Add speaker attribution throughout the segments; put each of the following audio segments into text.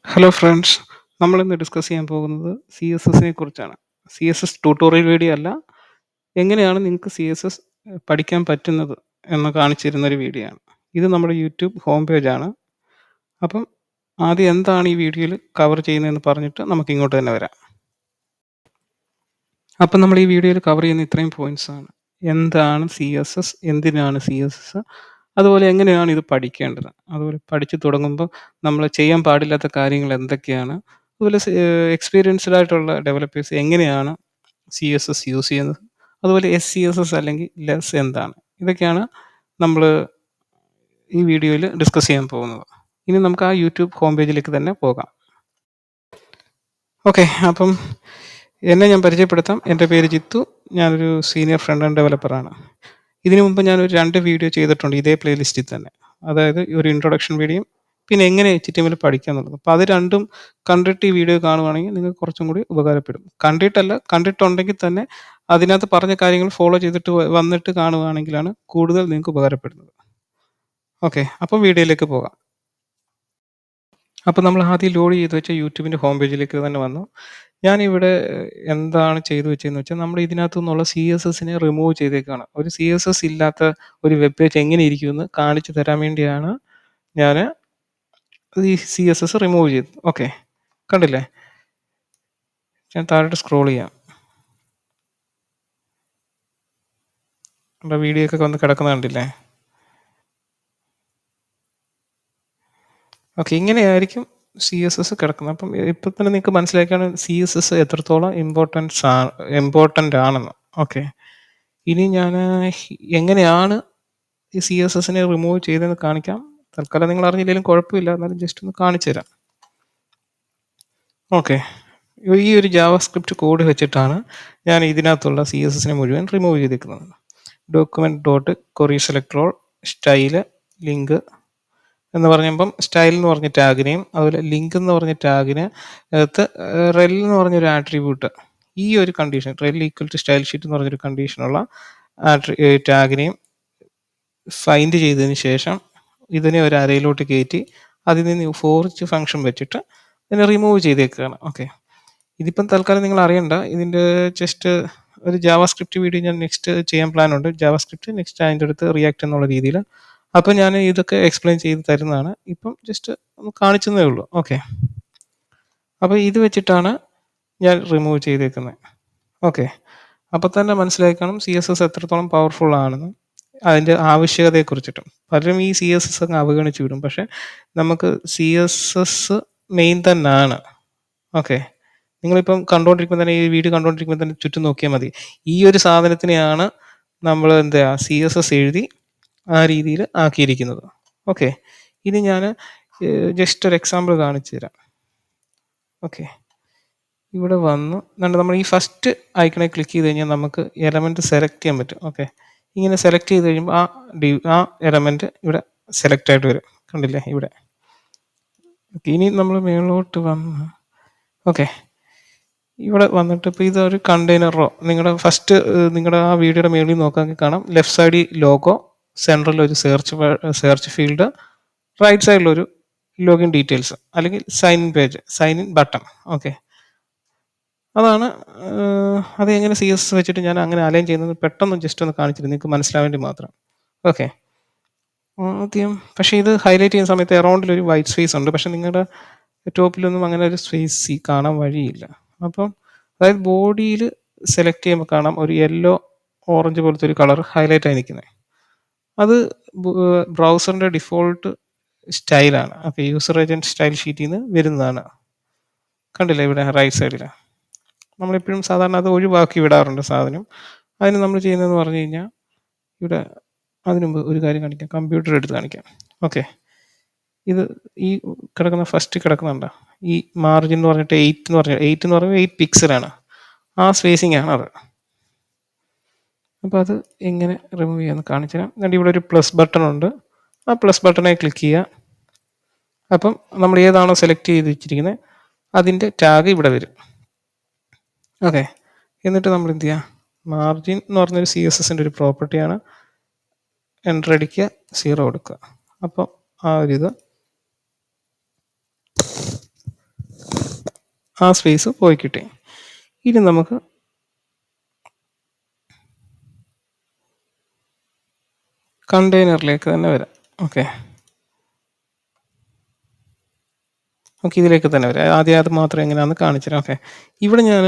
Speaker 1: Hello friends, നമ്മളിന്ന് discuss ചെയ്യാൻ പോകുന്നത് സി എസ് എസിനെ കുറിച്ചാണ്. C S S tutorial video അല്ല, എങ്ങനെയാണ് നിങ്ങൾക്ക് സി എസ് എസ് പഠിക്കാൻ പറ്റുന്നത് എന്ന് കാണിച്ചു തരുന്നൊരു വീഡിയോ ആണ്. ഇത് നമ്മുടെ യൂട്യൂബ് ഹോം പേജാണ്. അപ്പം ആദ്യം എന്താണ് ഈ വീഡിയോയിൽ കവർ ചെയ്യുന്നതെന്ന് പറഞ്ഞിട്ട് നമുക്ക് ഇങ്ങോട്ട് തന്നെ വരാം. അപ്പം നമ്മൾ ഈ വീഡിയോയിൽ കവർ ചെയ്യുന്ന ഇത്രയും പോയിന്റ്സ് ആണ്. എന്താണ് സി എസ് എസ്, എന്തിനാണ് സി എസ് എസ്, അതുപോലെ എങ്ങനെയാണ് ഇത് പഠിക്കേണ്ടത്, അതുപോലെ പഠിച്ചു തുടങ്ങുമ്പോൾ നമ്മൾ ചെയ്യാൻ പാടില്ലാത്ത കാര്യങ്ങൾ എന്തൊക്കെയാണ്, അതുപോലെ എക്സ്പീരിയൻസ്ഡ് ആയിട്ടുള്ള ഡെവലപ്പേഴ്സ് എങ്ങനെയാണ് സി എസ് എസ് യൂസ് ചെയ്യുന്നത്, അതുപോലെ എസ് സി എസ് എസ് അല്ലെങ്കിൽ ലെസ് എന്താണ്, ഇതൊക്കെയാണ് നമ്മൾ ഈ വീഡിയോയിൽ ഡിസ്കസ് ചെയ്യാൻ പോകുന്നത്. ഇനി നമുക്ക് ആ യൂട്യൂബ് ഹോം പേജിലേക്ക് തന്നെ പോകാം. ഓക്കെ, അപ്പം എന്നെ ഞാൻ പരിചയപ്പെടുത്താം. എൻ്റെ പേര് ജിത്തു. ഞാനൊരു സീനിയർ ഫ്രണ്ട് ആൻഡ് ഡെവലപ്പറാണ്. ഇതിനു മുമ്പ് ഞാനൊരു 2 വീഡിയോ ചെയ്തിട്ടുണ്ട് ഇതേ പ്ലേലിസ്റ്റിൽ തന്നെ. അതായത് ഒരു ഇൻട്രൊഡക്ഷൻ വീഡിയോയും പിന്നെ എങ്ങനെ HTML പഠിക്കുക എന്നുള്ളത്. അപ്പോൾ അത് രണ്ടും കണ്ടിട്ട് ഈ വീഡിയോ കാണുവാണെങ്കിൽ നിങ്ങൾക്ക് കുറച്ചും കൂടി ഉപകാരപ്പെടും. കണ്ടിട്ടുണ്ടെങ്കിൽ തന്നെ അതിനകത്ത് പറഞ്ഞ കാര്യങ്ങൾ ഫോളോ ചെയ്തിട്ട് വന്നിട്ട് കാണുകയാണെങ്കിലാണ് കൂടുതൽ നിങ്ങൾക്ക് ഉപകാരപ്പെടുന്നത്. ഓക്കെ, അപ്പോൾ വീഡിയോയിലേക്ക് പോകാം. അപ്പോൾ നമ്മൾ ആദ്യം ലോഡ് ചെയ്ത് വെച്ച യൂട്യൂബിൻ്റെ ഹോം പേജിലേക്ക് തന്നെ വന്നു. ഞാനിവിടെ എന്താണ് ചെയ്തു വെച്ചതെന്ന് വെച്ചാൽ, നമ്മൾ ഇതിനകത്തു നിന്നുള്ള CSSനെ റിമൂവ് ചെയ്തേക്കാണ്. ഒരു CSS ഇല്ലാത്ത ഒരു വെബ് പേജ് എങ്ങനെ ഇരിക്കുമെന്ന് കാണിച്ചു തരാൻ വേണ്ടിയാണ് ഞാൻ ഈ CSS റിമൂവ് ചെയ്തത്. ഓക്കെ, കണ്ടില്ലേ? ഞാൻ താഴോട്ട് സ്ക്രോൾ ചെയ്യാം. നമ്മുടെ വീഡിയോ ഒക്കെ വന്ന് കിടക്കുന്ന കണ്ടില്ലേ? ഓക്കെ, ഇങ്ങനെയായിരിക്കും CSS കിടക്കുന്നത്. അപ്പം ഇപ്പം തന്നെ നിങ്ങൾക്ക് മനസ്സിലാക്കാണ് CSS എത്രത്തോളം ഇമ്പോർട്ടൻ്റ് ആണെന്ന്. ഓക്കെ, ഇനി ഞാൻ എങ്ങനെയാണ് ഈ CSSനെ റിമൂവ് ചെയ്തതെന്ന് കാണിക്കാം. തൽക്കാലം നിങ്ങൾ അറിഞ്ഞില്ലെങ്കിലും കുഴപ്പമില്ല, എന്നാലും ജസ്റ്റ് ഒന്ന് കാണിച്ചു തരാം. ഓക്കെ, ഈ ഒരു ജാവാസ്ക്രിപ്റ്റ് കോഡ് വെച്ചിട്ടാണ് ഞാൻ ഇതിനകത്തുള്ള CSSനെ മുഴുവൻ റിമൂവ് ചെയ്തിരിക്കുന്നത്. Document dot query select all style link എന്ന് പറഞ്ഞപ്പം സ്റ്റൈൽ എന്ന് പറഞ്ഞ ടാഗിനെയും അതുപോലെ ലിങ്ക് എന്ന് പറഞ്ഞ ടാഗിന് അകത്ത് റെൽ എന്ന് പറഞ്ഞൊരു ആട്രിബ്യൂട്ട്, ഈ ഒരു condition rel equal to style sheet എന്ന് പറഞ്ഞൊരു കണ്ടീഷനുള്ള ടാഗിനെയും ഫൈൻഡ് ചെയ്തതിന് ശേഷം ഇതിനെ ഒരു അരയിലോട്ട് കയറ്റി അതിൽ നിന്ന് ഫോർച്ച് ഫംഗ്ഷൻ വെച്ചിട്ട് ഇതിനെ റിമൂവ് ചെയ്തേക്കുകയാണ്. ഓക്കെ, ഇതിപ്പം തൽക്കാലം നിങ്ങൾ അറിയണ്ട, ഇതിൻ്റെ ജസ്റ്റ് ഒരു ജാവാസ്ക്രിപ്റ്റ് വീഡിയോ ഞാൻ നെക്സ്റ്റ് ചെയ്യാൻ പ്ലാൻ ഉണ്ട്. ജാവാസ്ക്രിപ്റ്റ് നെക്സ്റ്റ് അതിൻ്റെ അടുത്ത് റിയാക്ട് എന്നുള്ള രീതിയിൽ. അപ്പോൾ ഞാൻ ഇതൊക്കെ എക്സ്പ്ലെയിൻ ചെയ്ത് തരുന്നതാണ്. ഇപ്പം ജസ്റ്റ് ഒന്ന് കാണിച്ചതേ ഉള്ളൂ. ഓക്കെ, അപ്പോൾ ഇത് വെച്ചിട്ടാണ് ഞാൻ റിമൂവ് ചെയ്തേക്കുന്നത്. ഓക്കെ, അപ്പോൾ തന്നെ മനസ്സിലായി കാണും CSS എത്രത്തോളം പവർഫുൾ ആണെന്ന്, അതിൻ്റെ ആവശ്യകതയെക്കുറിച്ചിട്ടും. പലരും ഈ CSS അങ്ങ് അവഗണിച്ച് വിടും, പക്ഷേ നമുക്ക് CSS മെയിൻ തന്നെയാണ്. ഓക്കെ, നിങ്ങളിപ്പം കണ്ടുകൊണ്ടിരിക്കുമ്പോൾ തന്നെ, ഈ വീഡിയോ കണ്ടുകൊണ്ടിരിക്കുമ്പോൾ തന്നെ ചുറ്റും നോക്കിയാൽ മതി. ഈ ഒരു സാധനത്തിനെയാണ് നമ്മൾ CSS എഴുതി ആ രീതിയിൽ ആക്കിയിരിക്കുന്നത്. ഓക്കെ, ഇനി ഞാൻ ജസ്റ്റ് ഒരു എക്സാമ്പിൾ കാണിച്ചു തരാം. ഓക്കെ, ഇവിടെ വന്നു നമ്മൾ ഈ ഫസ്റ്റ് ഐക്കണെ ക്ലിക്ക് ചെയ്ത് കഴിഞ്ഞാൽ നമുക്ക് എലമെൻറ്റ് സെലക്ട് ചെയ്യാൻ പറ്റും. ഓക്കെ, ഇങ്ങനെ സെലക്ട് ചെയ്ത് കഴിയുമ്പോൾ ആ എലമെൻറ്റ് ഇവിടെ സെലക്ട് ആയിട്ട് വരും. കണ്ടില്ലേ ഇവിടെ? ഓക്കെ, ഇനി നമ്മൾ മേളിലോട്ട് വന്ന് ഓക്കെ, ഇവിടെ വന്നിട്ട് ഇപ്പോൾ ഇതൊരു കണ്ടെയ്നർ റോ, നിങ്ങളുടെ ആ വീഡിയോയുടെ മേളിൽ നോക്കാമെങ്കിൽ കാണാം. ലെഫ്റ്റ് സൈഡിൽ ലോഗോ, സെൻട്രലിൽ ഒരു സെർച്ച് ഫീൽഡ്, റൈറ്റ് സൈഡിലൊരു ലോഗിൻ ഡീറ്റെയിൽസ് അല്ലെങ്കിൽ സൈൻ ഇൻ ബട്ടൺ. ഓക്കെ, അതാണ് അത് എങ്ങനെ CSS വെച്ചിട്ട് ഞാൻ അങ്ങനെ അലൈൻ ചെയ്യുന്നത് പെട്ടെന്ന് ജസ്റ്റ് ഒന്ന് കാണിച്ചിട്ട് നിങ്ങൾക്ക് മനസ്സിലാൻ വേണ്ടി മാത്രം. ഓക്കെ, ആദ്യം പക്ഷേ ഇത് ഹൈലൈറ്റ് ചെയ്യുന്ന സമയത്ത് അറൗണ്ടിലൊരു വൈറ്റ് സ്പേസ് ഉണ്ട്, പക്ഷേ നിങ്ങളുടെ ടോപ്പിലൊന്നും അങ്ങനെ ഒരു സ്പേസ് കാണാൻ വഴിയില്ല. അപ്പം അതായത് ബോഡിയിൽ സെലക്ട് ചെയ്യുമ്പോൾ കാണാം ഒരു യെല്ലോ ഓറഞ്ച് പോലത്തെ ഒരു കളർ ഹൈലൈറ്റ് ആയി നിൽക്കുന്നത്. അത് ബ്രൗസറിൻ്റെ ഡിഫോൾട്ട് സ്റ്റൈലാണ്. അപ്പോൾ യൂസർ ഏജൻറ്റ് സ്റ്റൈൽ ഷീറ്റിൽ നിന്ന് വരുന്നതാണ്. കണ്ടില്ലേ ഇവിടെ റൈറ്റ് സൈഡിൽ? നമ്മളെപ്പോഴും സാധാരണ അത് ഒഴിവാക്കി വിടാറുണ്ട് സാധനം. അതിന് നമ്മൾ ചെയ്യുന്നതെന്ന് പറഞ്ഞു കഴിഞ്ഞാൽ, ഇവിടെ അതിനു മുമ്പ് ഒരു കാര്യം കാണിക്കാം, കമ്പ്യൂട്ടർ എടുത്ത് കാണിക്കാം. ഓക്കെ, ഇത് ഈ ഫസ്റ്റ് കിടക്കുന്നുണ്ടോ ഈ മാർജിൻ എന്ന് പറഞ്ഞിട്ട് 8 എന്ന് പറയുമ്പോൾ 8 പിക്സലാണ്. ആ സ്പേസിംഗ് ആണ് അത്. അപ്പോൾ അത് എങ്ങനെ റിമൂവ് ചെയ്യാമെന്ന് കാണിച്ചു തരാം. എന്നിട്ട് ഇവിടെ ഒരു പ്ലസ് ബട്ടൺ ഉണ്ട്, ആ പ്ലസ് ബട്ടണെ ക്ലിക്ക് ചെയ്യുക. അപ്പം നമ്മൾ ഏതാണോ സെലക്ട് ചെയ്ത് വെച്ചിരിക്കുന്നത് അതിൻ്റെ ടാഗ് ഇവിടെ വരും. ഓക്കെ, എന്നിട്ട് നമ്മൾ എന്ത് ചെയ്യുക, മാർജിൻ എന്ന് പറഞ്ഞൊരു CSSൻ്റെ ഒരു പ്രോപ്പർട്ടിയാണ്. എൻ്റർ അടിക്കുക, 0 കൊടുക്കുക. അപ്പോൾ ആ ഒരിത് ആ സ്പേസ് പോയി കിട്ടി. ഇനി നമുക്ക് കണ്ടെയ്നറിലേക്ക് തന്നെ വരാം. ഓക്കെ, ഇതിലേക്ക് തന്നെ വരാം. ആദ്യം അത് മാത്രം എങ്ങനെയാണെന്ന് കാണിച്ചു തരാം. ഓക്കെ, ഇവിടെ ഞാൻ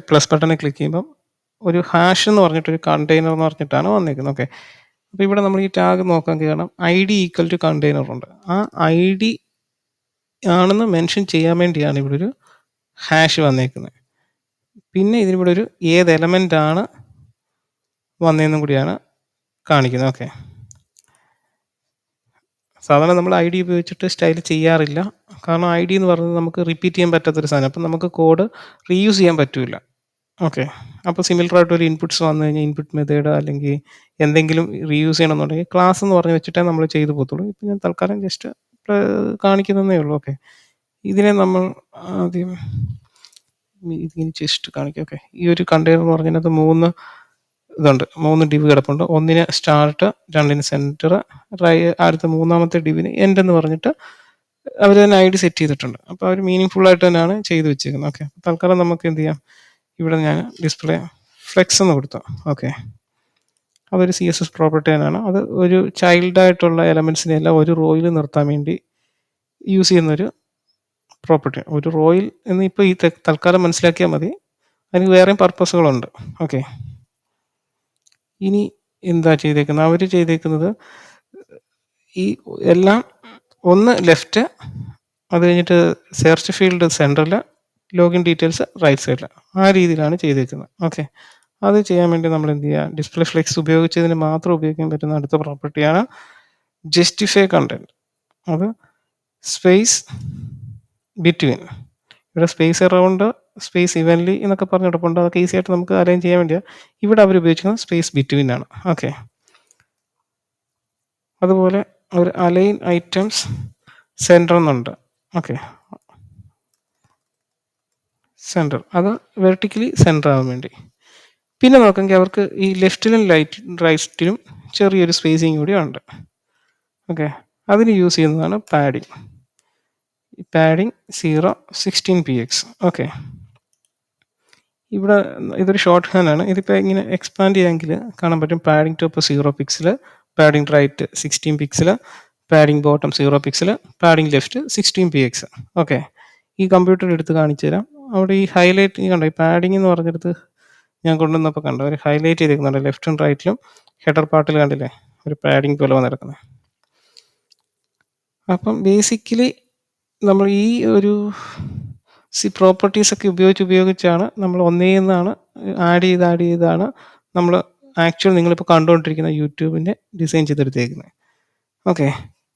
Speaker 1: പ്ലസ് ബട്ടണിൽ ക്ലിക്ക് ചെയ്യുമ്പം ഒരു ഹാഷ് എന്ന് പറഞ്ഞിട്ടൊരു കണ്ടെയ്നർ എന്ന് പറഞ്ഞിട്ടാണ് വന്നിരിക്കുന്നത്. ഓക്കെ, അപ്പോൾ ഇവിടെ നമ്മൾ ഈ ടാഗ് നോക്കാൻ കാരണം ID ഈക്വൽ ടു കണ്ടെയ്നർ ഉണ്ട്. ആ ID ആണെന്ന് മെൻഷൻ ചെയ്യാൻ വേണ്ടിയാണ് ഇവിടെ ഒരു ഹാഷ് വന്നേക്കുന്നത്. പിന്നെ ഇതിനിവിടെ ഒരു ഏത് എലമെൻ്റ് ആണ് വന്നതെന്നും കൂടിയാണ് കാണിക്കുന്നത്. ഓക്കെ, സാധാരണ നമ്മൾ ID ഉപയോഗിച്ചിട്ട് സ്റ്റൈൽ ചെയ്യാറില്ല. കാരണം ID എന്ന് പറയുന്നത് നമുക്ക് റിപ്പീറ്റ് ചെയ്യാൻ പറ്റാത്തൊരു സാധനം. അപ്പം നമുക്ക് കോഡ് റീയൂസ് ചെയ്യാൻ പറ്റില്ല. ഓക്കെ, അപ്പോൾ സിമിലർ ആയിട്ട് ഒരു ഇൻപുട്സ് വന്നു കഴിഞ്ഞാൽ ഇൻപുട്ട് മെത്തേഡ് അല്ലെങ്കിൽ എന്തെങ്കിലും റീയൂസ് ചെയ്യണമെന്നുണ്ടെങ്കിൽ ക്ലാസ് എന്ന് പറഞ്ഞ് വെച്ചിട്ടേ നമ്മൾ ചെയ്തു പോകത്തുള്ളൂ. ഇപ്പം ഞാൻ തൽക്കാലം ജസ്റ്റ് കാണിക്കുന്നതേ ഉള്ളൂ. ഓക്കെ, ഇതിനെ നമ്മൾ ആദ്യം ഇതിന് ജസ്റ്റ് കാണിക്കാം. ഓക്കെ, ഈ ഒരു കണ്ടെയ്നർ എന്ന് പറഞ്ഞതിനകത്ത് 3 ഡിവ് കിടപ്പുണ്ട്. ഒന്നിന് സ്റ്റാർട്ട്, രണ്ടിന് സെൻറ്റർ, അടുത്ത മൂന്നാമത്തെ ഡിവിന് എൻഡ് എന്ന് പറഞ്ഞിട്ട് അവർ തന്നെ ID സെറ്റ് ചെയ്തിട്ടുണ്ട്. അപ്പോൾ അവർ മീനിങ് ഫുൾ ആയിട്ട് തന്നെയാണ് ചെയ്ത് വെച്ചേക്കുന്നത്. ഓക്കെ, തൽക്കാലം നമുക്ക് എന്ത് ചെയ്യാം, ഇവിടെ ഞാൻ ഡിസ്പ്ലേ ഫ്ലെക്സ് എന്ന് കൊടുത്തു. ഓക്കെ, അതൊരു CSS പ്രോപ്പർട്ടി തന്നെയാണ്. അത് ഒരു ചൈൽഡായിട്ടുള്ള എലമെൻസിനെ എല്ലാം ഒരു റോയിൽ നിർത്താൻ വേണ്ടി യൂസ് ചെയ്യുന്നൊരു പ്രോപ്പർട്ടി. ഒരു റോയിൽ എന്ന് ഇപ്പോൾ ഈ തൽക്കാലം മനസ്സിലാക്കിയാൽ മതി. അതിന് വേറെയും പർപ്പസുകളുണ്ട്. ഓക്കെ, ഇനി എന്താ ചെയ്തേക്കുന്നത്, അവർ ചെയ്തേക്കുന്നത് ഈ എല്ലാം ഒന്ന് ലെഫ്റ്റ്, അത് കഴിഞ്ഞിട്ട് സെർച്ച് ഫീൽഡ് സെൻറ്ററിൽ, ലോഗിൻ ഡീറ്റെയിൽസ് റൈറ്റ് സൈഡിൽ, ആ രീതിയിലാണ് ചെയ്തേക്കുന്നത്. ഓക്കെ, അത് ചെയ്യാൻ വേണ്ടി നമ്മൾ എന്ത് ചെയ്യുക, ഡിസ്പ്ലേ ഫ്ലെക്സ് ഉപയോഗിച്ചതിന് മാത്രം ഉപയോഗിക്കാൻ പറ്റുന്ന അടുത്ത പ്രോപ്പർട്ടിയാണ് ജസ്റ്റിഫൈ കണ്ടന്റ്. അത് സ്പേസ് ബിറ്റ്വീൻ, ഇവിടെ സ്പേസ് അറൗണ്ട്, സ്പേസ് ഇവൻലി എന്നൊക്കെ പറഞ്ഞ് കിടപ്പുണ്ട്. അതൊക്കെ ഈസി ആയിട്ട് നമുക്ക് അലൈൻ ചെയ്യാൻ വേണ്ടിയാണ്. ഇവിടെ അവർ ഉപയോഗിക്കുന്നത് സ്പേസ് ബിറ്റ്വീൻ ആണ്. ഓക്കെ, അതുപോലെ ഒരു അലൈൻ ഐറ്റംസ് സെൻറ്റർ എന്നുണ്ട്. ഓക്കെ, സെൻറ്റർ, അത് വെർട്ടിക്കലി സെൻറ്റർ ആവാൻ വേണ്ടി. പിന്നെ നോക്കെങ്കിൽ അവർക്ക് ഈ ലെഫ്റ്റിലും റൈറ്റിലും ചെറിയൊരു സ്പേസിങ് കൂടി ഉണ്ട്. ഓക്കെ, അതിന് യൂസ് ചെയ്യുന്നതാണ് പാഡിങ്. Padding 0:16px. ഓക്കെ, ഇവിടെ ഇതൊരു ഷോർട്ട് ഹാൻഡ് ആണ്. ഇതിപ്പോൾ ഇങ്ങനെ എക്സ്പാൻഡ് ചെയ്യാമെങ്കിൽ കാണാൻ പറ്റും. Padding top 0 pixel, padding right 16 pixel, padding bottom 0 pixel, padding left 16px. Okay, ഈ കമ്പ്യൂട്ടർ എടുത്ത് കാണിച്ചു തരാം. അവിടെ ഈ ഹൈലൈറ്റ് കണ്ടോ, ഈ പാഡിങ് എന്ന് പറഞ്ഞെടുത്ത് ഞാൻ കൊണ്ടുവന്നപ്പോൾ കണ്ടോ, ഒരു ഹൈലൈറ്റ് ചെയ്തേക്കുന്നുണ്ട് ലെഫ്റ്റും റൈറ്റിലും. ഹെഡർ പാർട്ടിൽ കണ്ടില്ലേ ഒരു പാഡിങ് പോലെ വന്നിരിക്കുന്നത്. അപ്പം ബേസിക്കലി നമ്മൾ ഈ ഒരു പ്രോപ്പർട്ടീസൊക്കെ ഉപയോഗിച്ചാണ് നമ്മൾ ഒന്നേന്നാണ് ആഡ് ചെയ്താണ് നമ്മൾ ആക്ച്വൽ നിങ്ങളിപ്പോൾ കണ്ടുകൊണ്ടിരിക്കുന്ന യൂട്യൂബിൻ്റെ ഡിസൈൻ ചെയ്തെടുത്തേക്കുന്നത്. ഓക്കെ,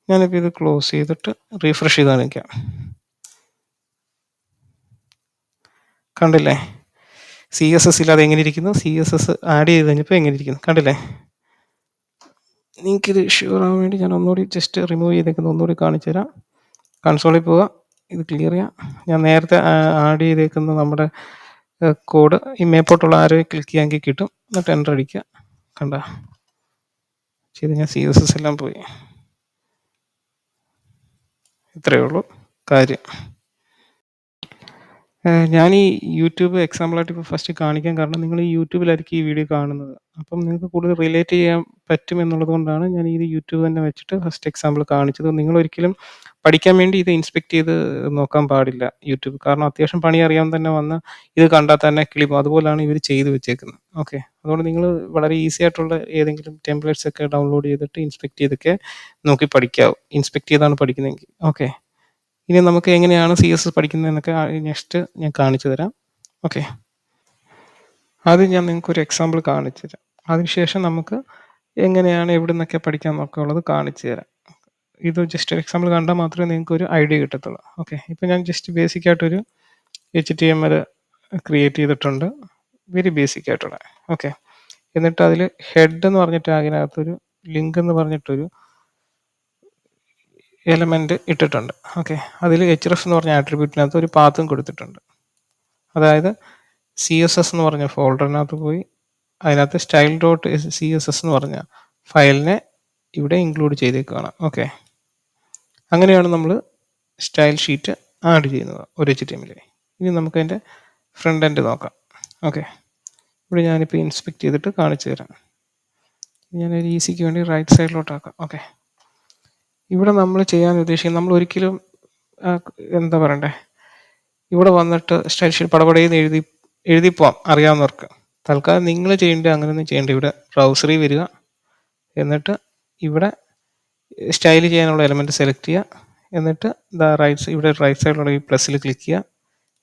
Speaker 1: ഞാനിപ്പോൾ ഇത് ക്ലോസ് ചെയ്തിട്ട് റീഫ്രഷ് ചെയ്ത് കാണിക്കാം. കണ്ടില്ലേ CSS ഇല്ലാതെ എങ്ങനെ ഇരിക്കുന്നു, CSS ആഡ് ചെയ്ത് കഴിഞ്ഞപ്പോൾ എങ്ങനെ ഇരിക്കുന്നു, കണ്ടില്ലേ? നിങ്ങൾക്കിത് ഷുവർ ആവാൻ വേണ്ടി ഞാൻ ഒന്നുകൂടി ജസ്റ്റ് റിമൂവ് ചെയ്തേക്കുന്നത് ഒന്നുകൂടി കാണിച്ചു തരാം. കൺസോളിൽ പോവുക, ഇത് ക്ലിയർ ചെയ്യാം. ഞാൻ നേരത്തെ ആഡ് ചെയ്തേക്കുന്ന നമ്മുടെ കോഡ് ഈ മേപ്പോട്ടുള്ള ആരോ ക്ലിക്ക് ചെയ്യാമെങ്കിൽ കിട്ടും. എന്നിട്ട് എൻ്റർ അടിക്കുക. കണ്ട ചെയ്ത് ഞാൻ CSS എല്ലാം പോയി. ഇത്രയേ ഉള്ളൂ കാര്യം. ഞാൻ ഈ യൂട്യൂബ് എക്സാമ്പിളായിട്ട് ഇപ്പോൾ ഫസ്റ്റ് കാണിക്കാൻ കാരണം നിങ്ങൾ ഈ യൂട്യൂബിലായിരിക്കും ഈ വീഡിയോ കാണുന്നത്. അപ്പം നിങ്ങൾക്ക് കൂടുതൽ റിലേറ്റ് ചെയ്യാൻ പറ്റും എന്നുള്ളത് കൊണ്ടാണ് ഞാൻ ഇത് യൂട്യൂബ് തന്നെ വെച്ചിട്ട് ഫസ്റ്റ് എക്സാമ്പിൾ കാണിച്ചത്. നിങ്ങളൊരിക്കലും പഠിക്കാൻ വേണ്ടി ഇത് ഇൻസ്പെക്ട് ചെയ്ത് നോക്കാൻ പാടില്ല യൂട്യൂബ്. കാരണം അത്യാവശ്യം പണി അറിയാൻ തന്നെ വന്ന് ഇത് കണ്ടാൽ തന്നെ കിളിപ്പോൾ. അതുപോലെയാണ് ഇവർ ചെയ്ത് വെച്ചേക്കുന്നത്. ഓക്കെ, അതുകൊണ്ട് നിങ്ങൾ വളരെ ഈസി ആയിട്ടുള്ള ഏതെങ്കിലും ടെംപ്ലേറ്റ്സ് ഒക്കെ ഡൗൺലോഡ് ചെയ്തിട്ട് ഇൻസ്പെക്ട് ചെയ്തൊക്കെ നോക്കി പഠിക്കാവും. ഇൻസ്പെക്ട് ചെയ്താണ് പഠിക്കുന്നതെങ്കിൽ. ഓക്കെ, ഇനി നമുക്ക് എങ്ങനെയാണ് CSS പഠിക്കുന്നതെന്നൊക്കെ നെക്സ്റ്റ് ഞാൻ കാണിച്ചു തരാം. ഓക്കെ, ആദ്യം ഞാൻ നിങ്ങൾക്ക് ഒരു എക്സാമ്പിൾ കാണിച്ചു തരാം. അതിനുശേഷം നമുക്ക് എങ്ങനെയാണ് എവിടെ നിന്നൊക്കെ പഠിക്കാൻ നോക്കുക ഉള്ളത് കാണിച്ചു തരാം. ഇത് ജസ്റ്റ് ഒരു എക്സാമ്പിൾ കണ്ടാൽ മാത്രമേ നിങ്ങൾക്ക് ഒരു ഐഡിയ കിട്ടത്തുള്ളൂ. ഓക്കെ, ഇപ്പോൾ ഞാൻ ജസ്റ്റ് ബേസിക് ആയിട്ടൊരു HTML ക്രിയേറ്റ് ചെയ്തിട്ടുണ്ട്, വെരി ബേസിക് ആയിട്ടുള്ള. ഓക്കെ, എന്നിട്ട് അതിൽ ഹെഡ് എന്ന് പറഞ്ഞിട്ട് അതിനകത്തൊരു ലിങ്ക് എന്ന് പറഞ്ഞിട്ടൊരു എലമെൻറ്റ് ഇട്ടിട്ടുണ്ട്. ഓക്കെ, അതിൽ href എന്ന് പറഞ്ഞ ആട്രിബ്യൂട്ടിനകത്ത് ഒരു പാത്തും കൊടുത്തിട്ടുണ്ട്. അതായത് CSS എന്ന് പറഞ്ഞ ഫോൾഡറിനകത്ത് പോയി അതിനകത്ത് style.css എന്ന് പറഞ്ഞ ഫയലിനെ ഇവിടെ ഇൻക്ലൂഡ് ചെയ്തേക്കുകയാണ്. ഓക്കെ, അങ്ങനെയാണ് നമ്മൾ സ്റ്റൈൽ ഷീറ്റ് ആഡ് ചെയ്യുന്നത് ഒരു HTML. ഇനി നമുക്കതിൻ്റെ ഫ്രണ്ട് എൻഡ് നോക്കാം. ഓക്കെ, ഇവിടെ ഞാനിപ്പോൾ ഇൻസ്പെക്ട് ചെയ്തിട്ട് കാണിച്ചു തരാം. ഞാനൊരു ഈസിക്ക് വേണ്ടി റൈറ്റ് സൈഡിലോട്ടാക്കാം. ഓക്കെ, ഇവിടെ നമ്മൾ ചെയ്യാൻ ഉദ്ദേശിക്കുന്നത്, നമ്മൾ ഒരിക്കലും എന്താ പറയണ്ടേ, ഇവിടെ വന്നിട്ട് സ്റ്റൈൽ ഷീറ്റ് പടപടയെന്ന് എഴുതി പോവാം അറിയാവുന്നവർക്ക്. തൽക്കാലം നിങ്ങൾ ചെയ്യേണ്ടത് അങ്ങനെയൊന്നും ചെയ്യേണ്ട. ഇവിടെ ബ്രൗസറിൽ വരിക, എന്നിട്ട് ഇവിടെ സ്റ്റൈൽ ചെയ്യാനുള്ള എലമെൻറ്റ് സെലക്ട് ചെയ്യുക, എന്നിട്ട് ഇവിടെ റൈറ്റ് സൈഡിലുള്ള ഈ പ്ലസ്സിൽ ക്ലിക്ക് ചെയ്യുക,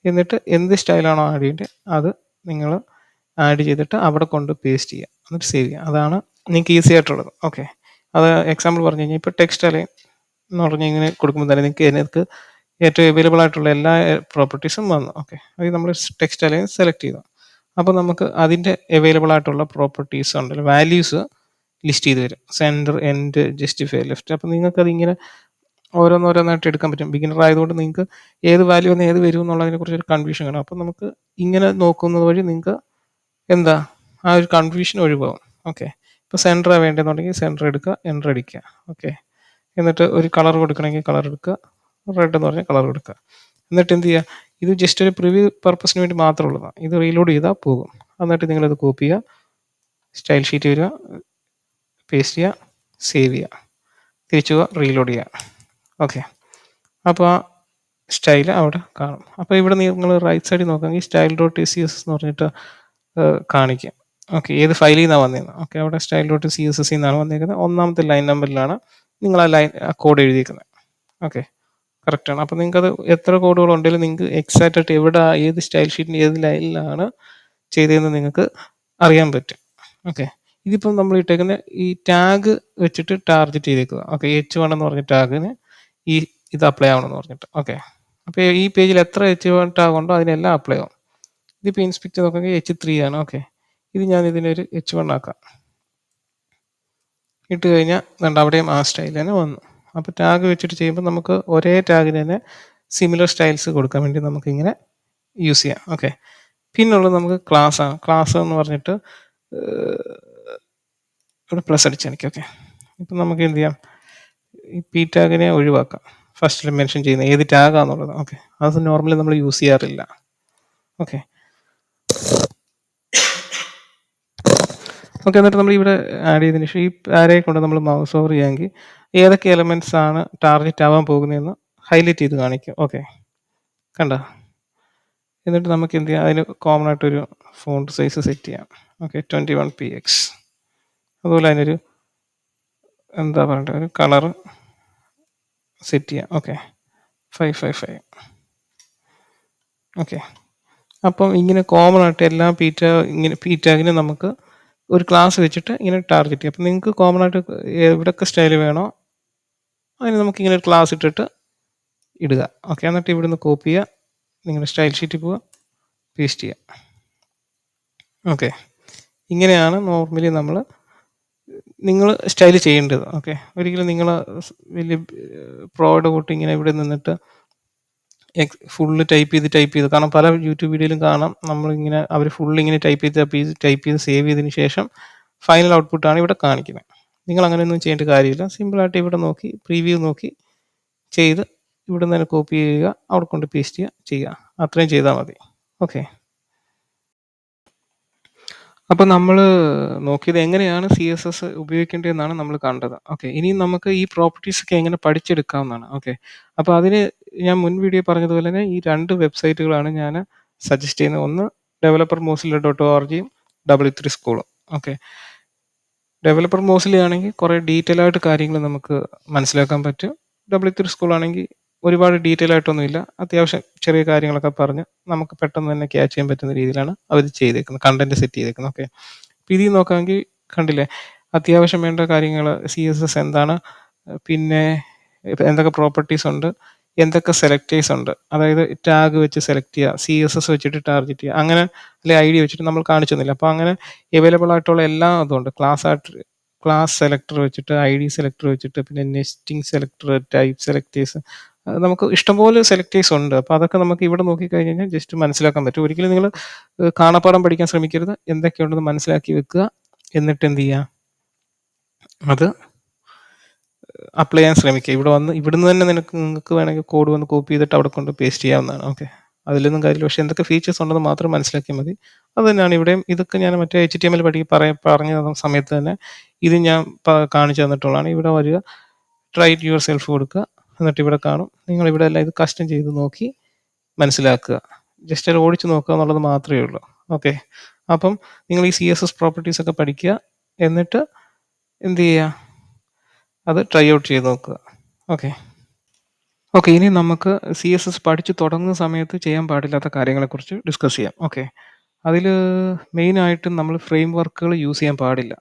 Speaker 1: എന്നിട്ട് എന്ത് സ്റ്റൈലാണോ ആഡ് ചെയ്യേണ്ടത് അത് നിങ്ങൾ ആഡ് ചെയ്തിട്ട് അവിടെ കൊണ്ട് പേസ്റ്റ് ചെയ്യുക, എന്നിട്ട് സേവ് ചെയ്യുക. അതാണ് നിങ്ങൾക്ക് ഈസി ആയിട്ടുള്ളത്. ഓക്കെ, അത് എക്സാമ്പിൾ പറഞ്ഞു കഴിഞ്ഞാൽ ഇപ്പോൾ ടെക്സ്റ്റ് അലൈൻ എന്ന് പറഞ്ഞാൽ ഇങ്ങനെ കൊടുക്കുമ്പോൾ തന്നെ നിങ്ങൾക്ക് ഏറ്റവും അവൈലബിൾ ആയിട്ടുള്ള എല്ലാ പ്രോപ്പർട്ടീസും വന്നു. ഓക്കെ, അത് നമ്മൾ ടെക്സ്റ്റ് അലൈൻ സെലക്ട് ചെയ്തു. അപ്പോൾ നമുക്ക് അതിൻ്റെ അവൈലബിൾ ആയിട്ടുള്ള പ്രോപ്പർട്ടീസ് ഉണ്ടല്ലോ, വാല്യൂസ് ലിസ്റ്റ് ചെയ്ത് വരും. Centre, end, justify, left. അപ്പോൾ നിങ്ങൾക്കത് ഇങ്ങനെ ഓരോന്നോരോന്നായിട്ട് എടുക്കാൻ പറ്റും. ബിഗിനർ ആയതുകൊണ്ട് നിങ്ങൾക്ക് ഏത് വാല്യൂ വന്ന് ഏത് വരും എന്നുള്ളതിനെ കുറിച്ചൊരു കൺഫ്യൂഷൻ കാണും. അപ്പോൾ നമുക്ക് ഇങ്ങനെ നോക്കുന്നത് വഴി നിങ്ങൾക്ക് എന്താ ആ ഒരു കൺഫ്യൂഷൻ ഒഴിവാകും. ഓക്കെ, ഇപ്പോൾ സെൻറ്ററാണ് വേണ്ടതെന്നുണ്ടെങ്കിൽ സെൻറ്റർ എടുക്കുക, എൻ്റർ അടിക്കുക. ഓക്കെ, എന്നിട്ട് ഒരു കളർ കൊടുക്കണമെങ്കിൽ കളർ എടുക്കുക, റെഡ് എന്ന് പറഞ്ഞാൽ കളർ കൊടുക്കുക. എന്നിട്ട് എന്ത് ചെയ്യുക, ഇത് ജസ്റ്റ് ഒരു പ്രിവ്യൂ പർപ്പസിന് വേണ്ടി മാത്രമുള്ളതാണ്. ഇത് റീലോഡ് ചെയ്താൽ പോകും. എന്നിട്ട് നിങ്ങളത് കോപ്പി ചെയ്യുക, സ്റ്റൈൽ ഷീറ്റ് വരിക, പേസ്റ്റ് ചെയ്യുക, സേവ് ചെയ്യുക, തിരിച്ചു പോവുക, റീലോഡ് ചെയ്യുക. ഓക്കെ, അപ്പോൾ ആ സ്റ്റൈൽ അവിടെ കാണും. അപ്പോൾ ഇവിടെ നിങ്ങൾ റൈറ്റ് സൈഡിൽ നോക്കുകയാണെങ്കിൽ സ്റ്റൈൽ .css എന്ന് പറഞ്ഞിട്ട് കാണിക്കുക. ഓക്കെ, ഏത് ഫയലിൽ നിന്നാണ് വന്നേക്കുന്നത്. ഓക്കെ, അവിടെ സ്റ്റൈൽ .css എന്നാണ് വന്നേക്കുന്നത്. ഒന്നാമത്തെ ലൈൻ നമ്പറിലാണ് നിങ്ങൾ ആ കോഡ് എഴുതിയിരിക്കുന്നത്. ഓക്കെ, കറക്റ്റാണ്. അപ്പോൾ നിങ്ങൾക്കത് എത്ര കോഡുകളുണ്ടെങ്കിലും നിങ്ങൾക്ക് എക്സാക്റ്റ് ആയിട്ട് എവിടെ ഏത് സ്റ്റൈൽ ഷീറ്റിൻ്റെ ഏത് ലൈനിലാണ് ചെയ്തതെന്ന് നിങ്ങൾക്ക് അറിയാൻ പറ്റും. ഓക്കെ, ഇതിപ്പം നമ്മൾ ഇട്ടേക്കുന്ന ഈ ടാഗ് വെച്ചിട്ട് ടാർഗറ്റ് ചെയ്തേക്കുക. ഓക്കെ, H1 എന്ന് പറഞ്ഞ ടാഗിന് ഇത് അപ്ലൈ ആവണമെന്ന് പറഞ്ഞിട്ട്. ഓക്കെ, അപ്പോൾ ഈ പേജിൽ എത്ര H1 ടാഗ് ഉണ്ടോ അതിനെല്ലാം അപ്ലൈ ആവും. ഇതിപ്പോൾ ഇൻസ്പെക്ട് നോക്കുകയാണെങ്കിൽ H3 ആണ്. ഓക്കെ, ഇത് ഞാൻ ഇതിനൊരു H1 ആക്കാം. ഇട്ട് കഴിഞ്ഞാൽ അവിടെയും ആ സ്റ്റൈൽ തന്നെ വന്നു. അപ്പോൾ ടാഗ് വെച്ചിട്ട് ചെയ്യുമ്പോൾ നമുക്ക് ഒരേ ടാഗിന് തന്നെ സിമിലർ സ്റ്റൈൽസ് കൊടുക്കാൻ വേണ്ടി നമുക്കിങ്ങനെ യൂസ് ചെയ്യാം. ഓക്കെ, പിന്നുള്ളത് നമുക്ക് ക്ലാസ്സാണ്. ക്ലാസ് എന്ന് പറഞ്ഞിട്ട് ഇവിടെ പ്ലസ് അടിച്ചെനിക്ക്. ഓക്കെ, ഇപ്പം നമുക്ക് എന്ത് ചെയ്യാം, ഈ പി ടാഗിനെ ഒഴിവാക്കാം. ഫസ്റ്റിൽ മെൻഷൻ ചെയ്യുന്ന ഏത് ടാഗാന്നുള്ളത്. ഓക്കെ, അത് നോർമലി നമ്മൾ യൂസ് ചെയ്യാറില്ല. ഓക്കെ, എന്നിട്ട് നമ്മൾ ഇവിടെ ആഡ് ചെയ്തതിന് ശേഷം ഈ ആരയെ കൊണ്ട് നമ്മൾ മൗസ് ഓവർ ചെയ്യാമെങ്കിൽ ഏതൊക്കെ എലമെൻറ്റ്സ് ആണ് ടാർഗറ്റ് ആവാൻ പോകുന്നതെന്ന് ഹൈലൈറ്റ് ചെയ്ത് കാണിക്കും. ഓക്കെ, കണ്ടോ? എന്നിട്ട് നമുക്ക് എന്ത് ചെയ്യാം, അതിന് കോമൺ ആയിട്ടൊരു ഫോണ്ട് സൈസ് സെറ്റ് ചെയ്യാം. Okay, 21px. അതുപോലെ അതിനൊരു എന്താ പറയണ്ടത്, ഒരു കളർ സെറ്റ് ചെയ്യാം. ഓക്കെ, 555. ഓക്കെ, അപ്പം ഇങ്ങനെ കോമൺ ആയിട്ട് എല്ലാ പി ടാഗിനും നമുക്ക് ഒരു ക്ലാസ് വെച്ചിട്ട് ഇങ്ങനെ ടാർഗറ്റ് ചെയ്യാം. അപ്പം നിങ്ങൾക്ക് കോമൺ ആയിട്ട് എവിടെയൊക്കെ സ്റ്റൈൽ വേണോ അതിന് നമുക്കിങ്ങനെ ഒരു ക്ലാസ് ഇട്ടിട്ട് ഇടുക. ഓക്കെ, എന്നിട്ട് ഇവിടുന്ന് കോപ്പി ചെയ്യുക, നിങ്ങളുടെ സ്റ്റൈൽ ഷീറ്റിൽ പോവുക, പേസ്റ്റ് ചെയ്യുക. ഓക്കെ, ഇങ്ങനെയാണ് നോർമലി നിങ്ങൾ സ്റ്റൈൽ ചെയ്യേണ്ടത്. ഓക്കെ, ഒരിക്കലും നിങ്ങൾ വലിയ പ്രോയുടെ കൂട്ടി ഇങ്ങനെ ഇവിടെ നിന്നിട്ട് ഫുള്ള് ടൈപ്പ് ചെയ്ത്, കാരണം പല യൂട്യൂബ് വീഡിയോയിലും കാണാം നമ്മളിങ്ങനെ അവർ ഫുള്ളിങ്ങനെ ടൈപ്പ് ചെയ്ത് സേവ് ചെയ്തതിന് ശേഷം ഫൈനൽ ഔട്ട്പുട്ടാണ് ഇവിടെ കാണിക്കുന്നത്. നിങ്ങൾ അങ്ങനെയൊന്നും ചെയ്യേണ്ട കാര്യമില്ല. സിമ്പിളായിട്ട് ഇവിടെ നോക്കി പ്രീവ്യൂ നോക്കി ചെയ്ത് ഇവിടെ നിന്ന് തന്നെ കോപ്പി ചെയ്യുക, അവിടെ കൊണ്ട് പേസ്റ്റ് ചെയ്യുക. അത്രയും ചെയ്താൽ മതി. ഓക്കെ, അപ്പോൾ നമ്മൾ നോക്കിയത് എങ്ങനെയാണ് CSS ഉപയോഗിക്കേണ്ടതെന്നാണ് നമ്മൾ കണ്ടത്. ഓക്കെ, ഇനി നമുക്ക് ഈ പ്രോപ്പർട്ടീസൊക്കെ എങ്ങനെ പഠിച്ചെടുക്കാവുന്നതാണ്. ഓക്കെ, അപ്പോൾ അതിന് ഞാൻ മുൻ വീഡിയോ പറഞ്ഞതുപോലെ തന്നെ ഈ 2 വെബ്സൈറ്റുകളാണ് ഞാൻ സജസ്റ്റ് ചെയ്യുന്നത്. ഒന്ന് developermozilla.org, W3 സ്കൂളും. ഓക്കെ, ഡെവലപ്പർ മോസില ആണെങ്കിൽ കുറേ ഡീറ്റെയിൽ ആയിട്ട് കാര്യങ്ങൾ നമുക്ക് മനസ്സിലാക്കാൻ പറ്റും. W3 സ്കൂളാണെങ്കിൽ ഒരുപാട് ഡീറ്റെയിൽ ആയിട്ടൊന്നുമില്ല, അത്യാവശ്യം ചെറിയ കാര്യങ്ങളൊക്കെ പറഞ്ഞ് നമുക്ക് പെട്ടെന്ന് തന്നെ ക്യാച്ച് ചെയ്യാൻ പറ്റുന്ന രീതിയിലാണ് അവർ ചെയ്തേക്കുന്നത്, കണ്ടന്റ് സെറ്റ് ചെയ്തേക്കുന്നത്. ഓക്കെ, അപ്പോൾ ഇതിൽ നോക്കാമെങ്കിൽ കണ്ടില്ലേ, അത്യാവശ്യം വേണ്ട കാര്യങ്ങൾ CSS എന്താണ്, പിന്നെ എന്തൊക്കെ പ്രോപ്പർട്ടീസ് ഉണ്ട്, എന്തൊക്കെ സെലക്ടേഴ്സ് ഉണ്ട്, അതായത് ടാഗ് വെച്ച് സെലക്ട് ചെയ്യുക, CSS വെച്ചിട്ട് ടാർഗറ്റ് ചെയ്യുക, അങ്ങനെ അല്ലെ ID വെച്ചിട്ട് നമ്മൾ കാണിച്ചു തന്നില്ല. അപ്പോൾ അങ്ങനെ അവൈലബിൾ ആയിട്ടുള്ള എല്ലാം അതുണ്ട്. ക്ലാസ് സെലക്ടർ വെച്ചിട്ട്, ID സെലക്ടർ വെച്ചിട്ട്, പിന്നെ നെസ്റ്റിംഗ് സെലക്ടർ, ടൈപ്പ് സെലക്ടേഴ്സ്, നമുക്ക് ഇഷ്ടംപോലെ സെലക്ടേഴ്സ് ഉണ്ട്. അപ്പോൾ അതൊക്കെ നമുക്ക് ഇവിടെ നോക്കിക്കഴിഞ്ഞ് കഴിഞ്ഞാൽ ജസ്റ്റ് മനസ്സിലാക്കാൻ പറ്റും. ഒരിക്കലും നിങ്ങൾ കാണാപ്പാഠം പഠിക്കാൻ ശ്രമിക്കരുത്, എന്തൊക്കെയുണ്ടെന്ന് മനസ്സിലാക്കി വെക്കുക, എന്നിട്ട് എന്ത് ചെയ്യുക, അത് അപ്ലൈ ചെയ്യാൻ ശ്രമിക്കുക. ഇവിടുന്ന് തന്നെ നിങ്ങൾക്ക് വേണമെങ്കിൽ കോഡ് വന്ന് കോപ്പി ചെയ്തിട്ട് അവിടെ കൊണ്ട് പേസ്റ്റ് ചെയ്യാവുന്നതാണ്. ഓക്കെ, അതിലൊന്നും കാര്യമില്ല. പക്ഷേ എന്തൊക്കെ ഫീച്ചേഴ്സ് ഉണ്ടെന്ന് മാത്രം മനസ്സിലാക്കിയാൽ മതി. അത് തന്നെയാണ് ഇവിടെയും. ഇതൊക്കെ ഞാൻ മറ്റേ HTML പറഞ്ഞു തന്ന സമയത്ത് തന്നെ ഇത് ഞാൻ കാണിച്ചു തന്നിട്ടുള്ളതാണ്. ഇവിടെ വരിക, ട്രൈ ഇറ്റ് യുവർ സെൽഫ് കൊടുക്കുക, എന്നിട്ട് ഇവിടെ കാണും. നിങ്ങളിവിടെ എല്ലാം ഇത് കസ്റ്റം ചെയ്ത് നോക്കി മനസ്സിലാക്കുക. ജസ്റ്റ് അത് ഓടിച്ച് നോക്കുക എന്നുള്ളത് മാത്രമേ ഉള്ളൂ. ഓക്കെ. അപ്പം നിങ്ങൾ ഈ CSS പ്രോപ്പർട്ടീസ് ഒക്കെ പഠിക്കുക, എന്നിട്ട് എന്ത് ചെയ്യുക, അത് ട്രൈ ഔട്ട് ചെയ്ത് നോക്കുക. ഓക്കെ. ഓക്കെ, ഇനി നമുക്ക് CSS പഠിച്ച് തുടങ്ങുന്ന സമയത്ത് ചെയ്യാൻ പാടില്ലാത്ത കാര്യങ്ങളെക്കുറിച്ച് ഡിസ്കസ് ചെയ്യാം. ഓക്കെ. അതിൽ മെയിനായിട്ടും നമ്മൾ ഫ്രെയിം വർക്കുകൾ യൂസ് ചെയ്യാൻ പാടില്ല.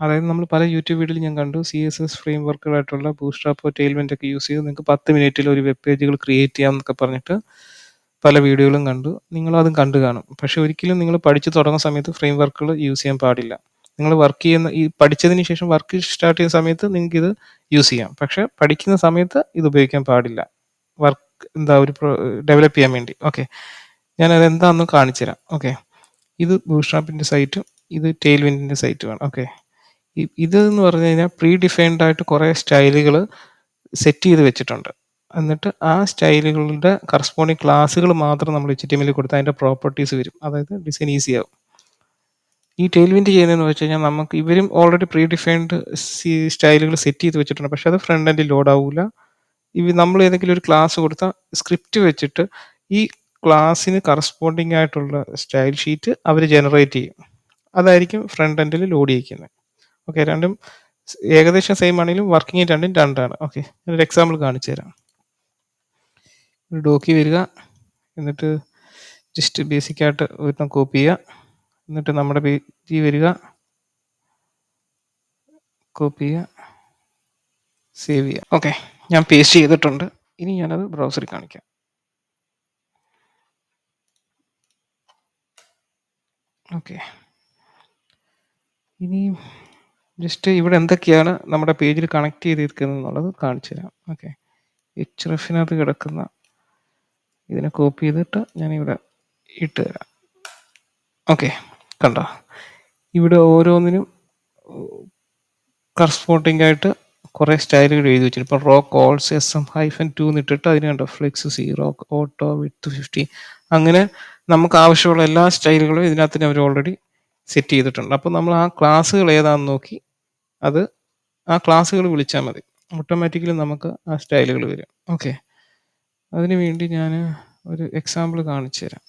Speaker 1: അതായത് നമ്മൾ പല യൂട്യൂബ് വീഡിയോയിൽ ഞാൻ കണ്ടു, CSS ഫ്രെയിം വർക്കുകളായിട്ടുള്ള ബൂട്ട്സ്ട്രാപ്പോ ടെയിൽമെൻ്റ് ഒക്കെ യൂസ് ചെയ്ത് നിങ്ങൾക്ക് 10 മിനിറ്റിൽ ഒരു വെബ് പേജുകൾ ക്രിയേറ്റ് ചെയ്യാം എന്നൊക്കെ പറഞ്ഞിട്ട് പല വീഡിയോകളും കണ്ടു. നിങ്ങളതും കണ്ടു കാണും. പക്ഷേ ഒരിക്കലും നിങ്ങൾ പഠിച്ച് തുടങ്ങുന്ന സമയത്ത് ഫ്രെയിം വർക്കുകൾ യൂസ് ചെയ്യാൻ പാടില്ല. നിങ്ങൾ വർക്ക് ചെയ്യുന്ന ഈ പഠിച്ചതിന് ശേഷം വർക്ക് സ്റ്റാർട്ട് ചെയ്യുന്ന സമയത്ത് നിങ്ങൾക്ക് ഇത് യൂസ് ചെയ്യാം. പക്ഷേ പഠിക്കുന്ന സമയത്ത് ഇത് ഉപയോഗിക്കാൻ പാടില്ല. വർക്ക് ഒരു ഡെവലപ്പ് ചെയ്യാൻ വേണ്ടി. ഓക്കെ, ഞാനത് എന്താണെന്ന് കാണിച്ചു തരാം. ഓക്കെ, ഇത് ബൂട്ട്സ്ട്രാപ്പിൻ്റെ സൈറ്റും ഇത് ടെയിൽവിൻഡിൻ്റെ സൈറ്റുമാണ്. ഓക്കെ, ഇതെന്ന് പറഞ്ഞു കഴിഞ്ഞാൽ പ്രീ ഡിഫൈൻഡ് ആയിട്ട് കുറേ സ്റ്റൈലുകൾ സെറ്റ് ചെയ്ത് വെച്ചിട്ടുണ്ട്. എന്നിട്ട് ആ സ്റ്റൈലുകളുടെ കറസ്പോണ്ടിങ് ക്ലാസ്സുകൾ മാത്രം നമ്മൾ HTML കൊടുത്താൽ അതിൻ്റെ പ്രോപ്പർട്ടീസ് വരും. അതായത് ഡിസൈൻ ഈസി ആവും. ഈ ടെയിൽവിൻഡ് ചെയ്യുന്നതെന്ന് വെച്ച് കഴിഞ്ഞാൽ നമുക്ക് ഇവരും ഓൾറെഡി പ്രീ ഡിഫൈൻഡ് സ്റ്റൈലുകൾ സെറ്റ് ചെയ്ത് വെച്ചിട്ടുണ്ട്. പക്ഷേ അത് ഫ്രണ്ട് എൻഡിൽ ലോഡ് ആവില്ല. നമ്മൾ ഏതെങ്കിലും ഒരു ക്ലാസ് കൊടുത്താൽ സ്ക്രിപ്റ്റ് വെച്ചിട്ട് ഈ ക്ലാസ്സിന് കറസ്പോണ്ടിങ് ആയിട്ടുള്ള സ്റ്റൈൽ ഷീറ്റ് അവർ ജനറേറ്റ് ചെയ്യും. അതായിരിക്കും ഫ്രണ്ട് എൻഡിൽ ലോഡ് ചെയ്യിക്കുന്നത്. ഓക്കെ, രണ്ടും ഏകദേശം സെയിം ആണെങ്കിലും വർക്കിംഗ് രണ്ടും രണ്ടാണ്. ഓക്കെ, ഞാനൊരു എക്സാമ്പിൾ കാണിച്ചു തരാം. ഒരു ഡോക്കി വരിക, എന്നിട്ട് ജസ്റ്റ് ബേസിക്കായിട്ട് ഒരെണ്ണം കോപ്പി ചെയ്യുക, എന്നിട്ട് നമ്മുടെ പേജിൽ വരിക, കോപ്പി ചെയ്യുക, സേവ് ചെയ്യുക. ഓക്കെ, ഞാൻ പേസ്റ്റ് ചെയ്തിട്ടുണ്ട്. ഇനി ഞാനത് ബ്രൗസറിൽ കാണിക്കാം. ഓക്കെ, ഇനി ജസ്റ്റ് ഇവിടെ എന്തൊക്കെയാണ് നമ്മുടെ പേജിൽ കണക്ട് ചെയ്തിരിക്കുന്നത് എന്നുള്ളത് കാണിച്ചു തരാം. ഓക്കെ, HREFനകത്ത് കിടക്കുന്ന ഇതിനെ കോപ്പി ചെയ്തിട്ട് ഞാനിവിടെ ഇട്ട് തരാം. ഓക്കെ, കണ്ടോ, ഇവിടെ ഓരോന്നിനും കറസ്പോണ്ടിങ് ആയിട്ട് കുറേ സ്റ്റൈലുകൾ എഴുതി വെച്ചിട്ട്, ഇപ്പോൾ റോ കോൾസ് SM-2 എന്നിട്ടിട്ട് അതിന് കണ്ടോ ഫ്ലെക്സ് 0, ഓട്ടോ വിത്ത് 50, അങ്ങനെ നമുക്ക് ആവശ്യമുള്ള എല്ലാ സ്റ്റൈലുകളും ഇതിനകത്ത് അവർ ഓൾറെഡി സെറ്റ് ചെയ്തിട്ടുണ്ട്. അപ്പോൾ നമ്മൾ ആ ക്ലാസ്സുകൾ ഏതാണെന്ന് നോക്കി അത് ആ ക്ലാസ്സുകൾ വിളിച്ചാൽ മതി, ഓട്ടോമാറ്റിക്കലി നമുക്ക് ആ സ്റ്റൈലുകൾ വരും. ഓക്കെ, അതിനു വേണ്ടി ഞാൻ ഒരു എക്സാമ്പിൾ കാണിച്ചു തരാം.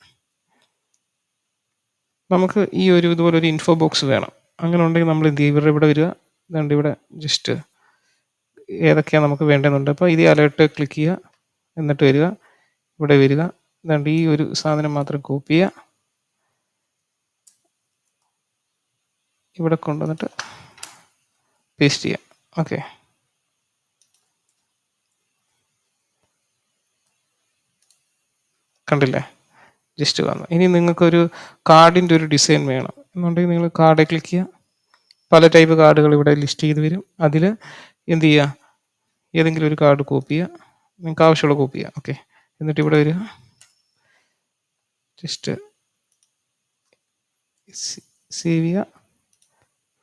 Speaker 1: നമുക്ക് ഈ ഇതുപോലെ ഒരു ഇൻഫോ ബോക്സ് വേണം. അങ്ങനെ ഉണ്ടെങ്കിൽ നമ്മൾ എന്ത് ചെയ്യും, ഇവിടെ വരിക, ഇതുകൊണ്ട് ഇവിടെ ജസ്റ്റ് ഏതൊക്കെയാണ് നമുക്ക് വേണ്ടതെന്നുണ്ട്. അപ്പോൾ ഇത് അലേർട്ട് ക്ലിക്ക് ചെയ്യുക, എന്നിട്ട് വരിക, ഇവിടെ വരിക, ഇതുകൊണ്ട് ഈ ഒരു സാധനം മാത്രം കോപ്പി ചെയ്യുക, ഇവിടെ കൊണ്ടുവന്നിട്ട് പേസ്റ്റ് ചെയ്യാം. ഓക്കെ, കണ്ടില്ലേ, ജസ്റ്റ് വന്നു. ഇനി നിങ്ങൾക്കൊരു കാർഡിൻ്റെ ഒരു ഡിസൈൻ വേണം എന്നുണ്ടെങ്കിൽ നിങ്ങൾ കാർഡ് ക്ലിക്ക് ചെയ്യുക, പല ടൈപ്പ് കാർഡുകൾ ഇവിടെ ലിസ്റ്റ് ചെയ്ത് വരും. അതിൽ എന്ത് ചെയ്യുക, ഏതെങ്കിലും ഒരു കാർഡ് കോപ്പി ചെയ്യുക, നിങ്ങൾക്ക് ആവശ്യമുള്ള കോപ്പി ചെയ്യുക. ഓക്കെ, എന്നിട്ട് ഇവിടെ വരിക, ജസ്റ്റ് സേവ് ചെയ്യുക.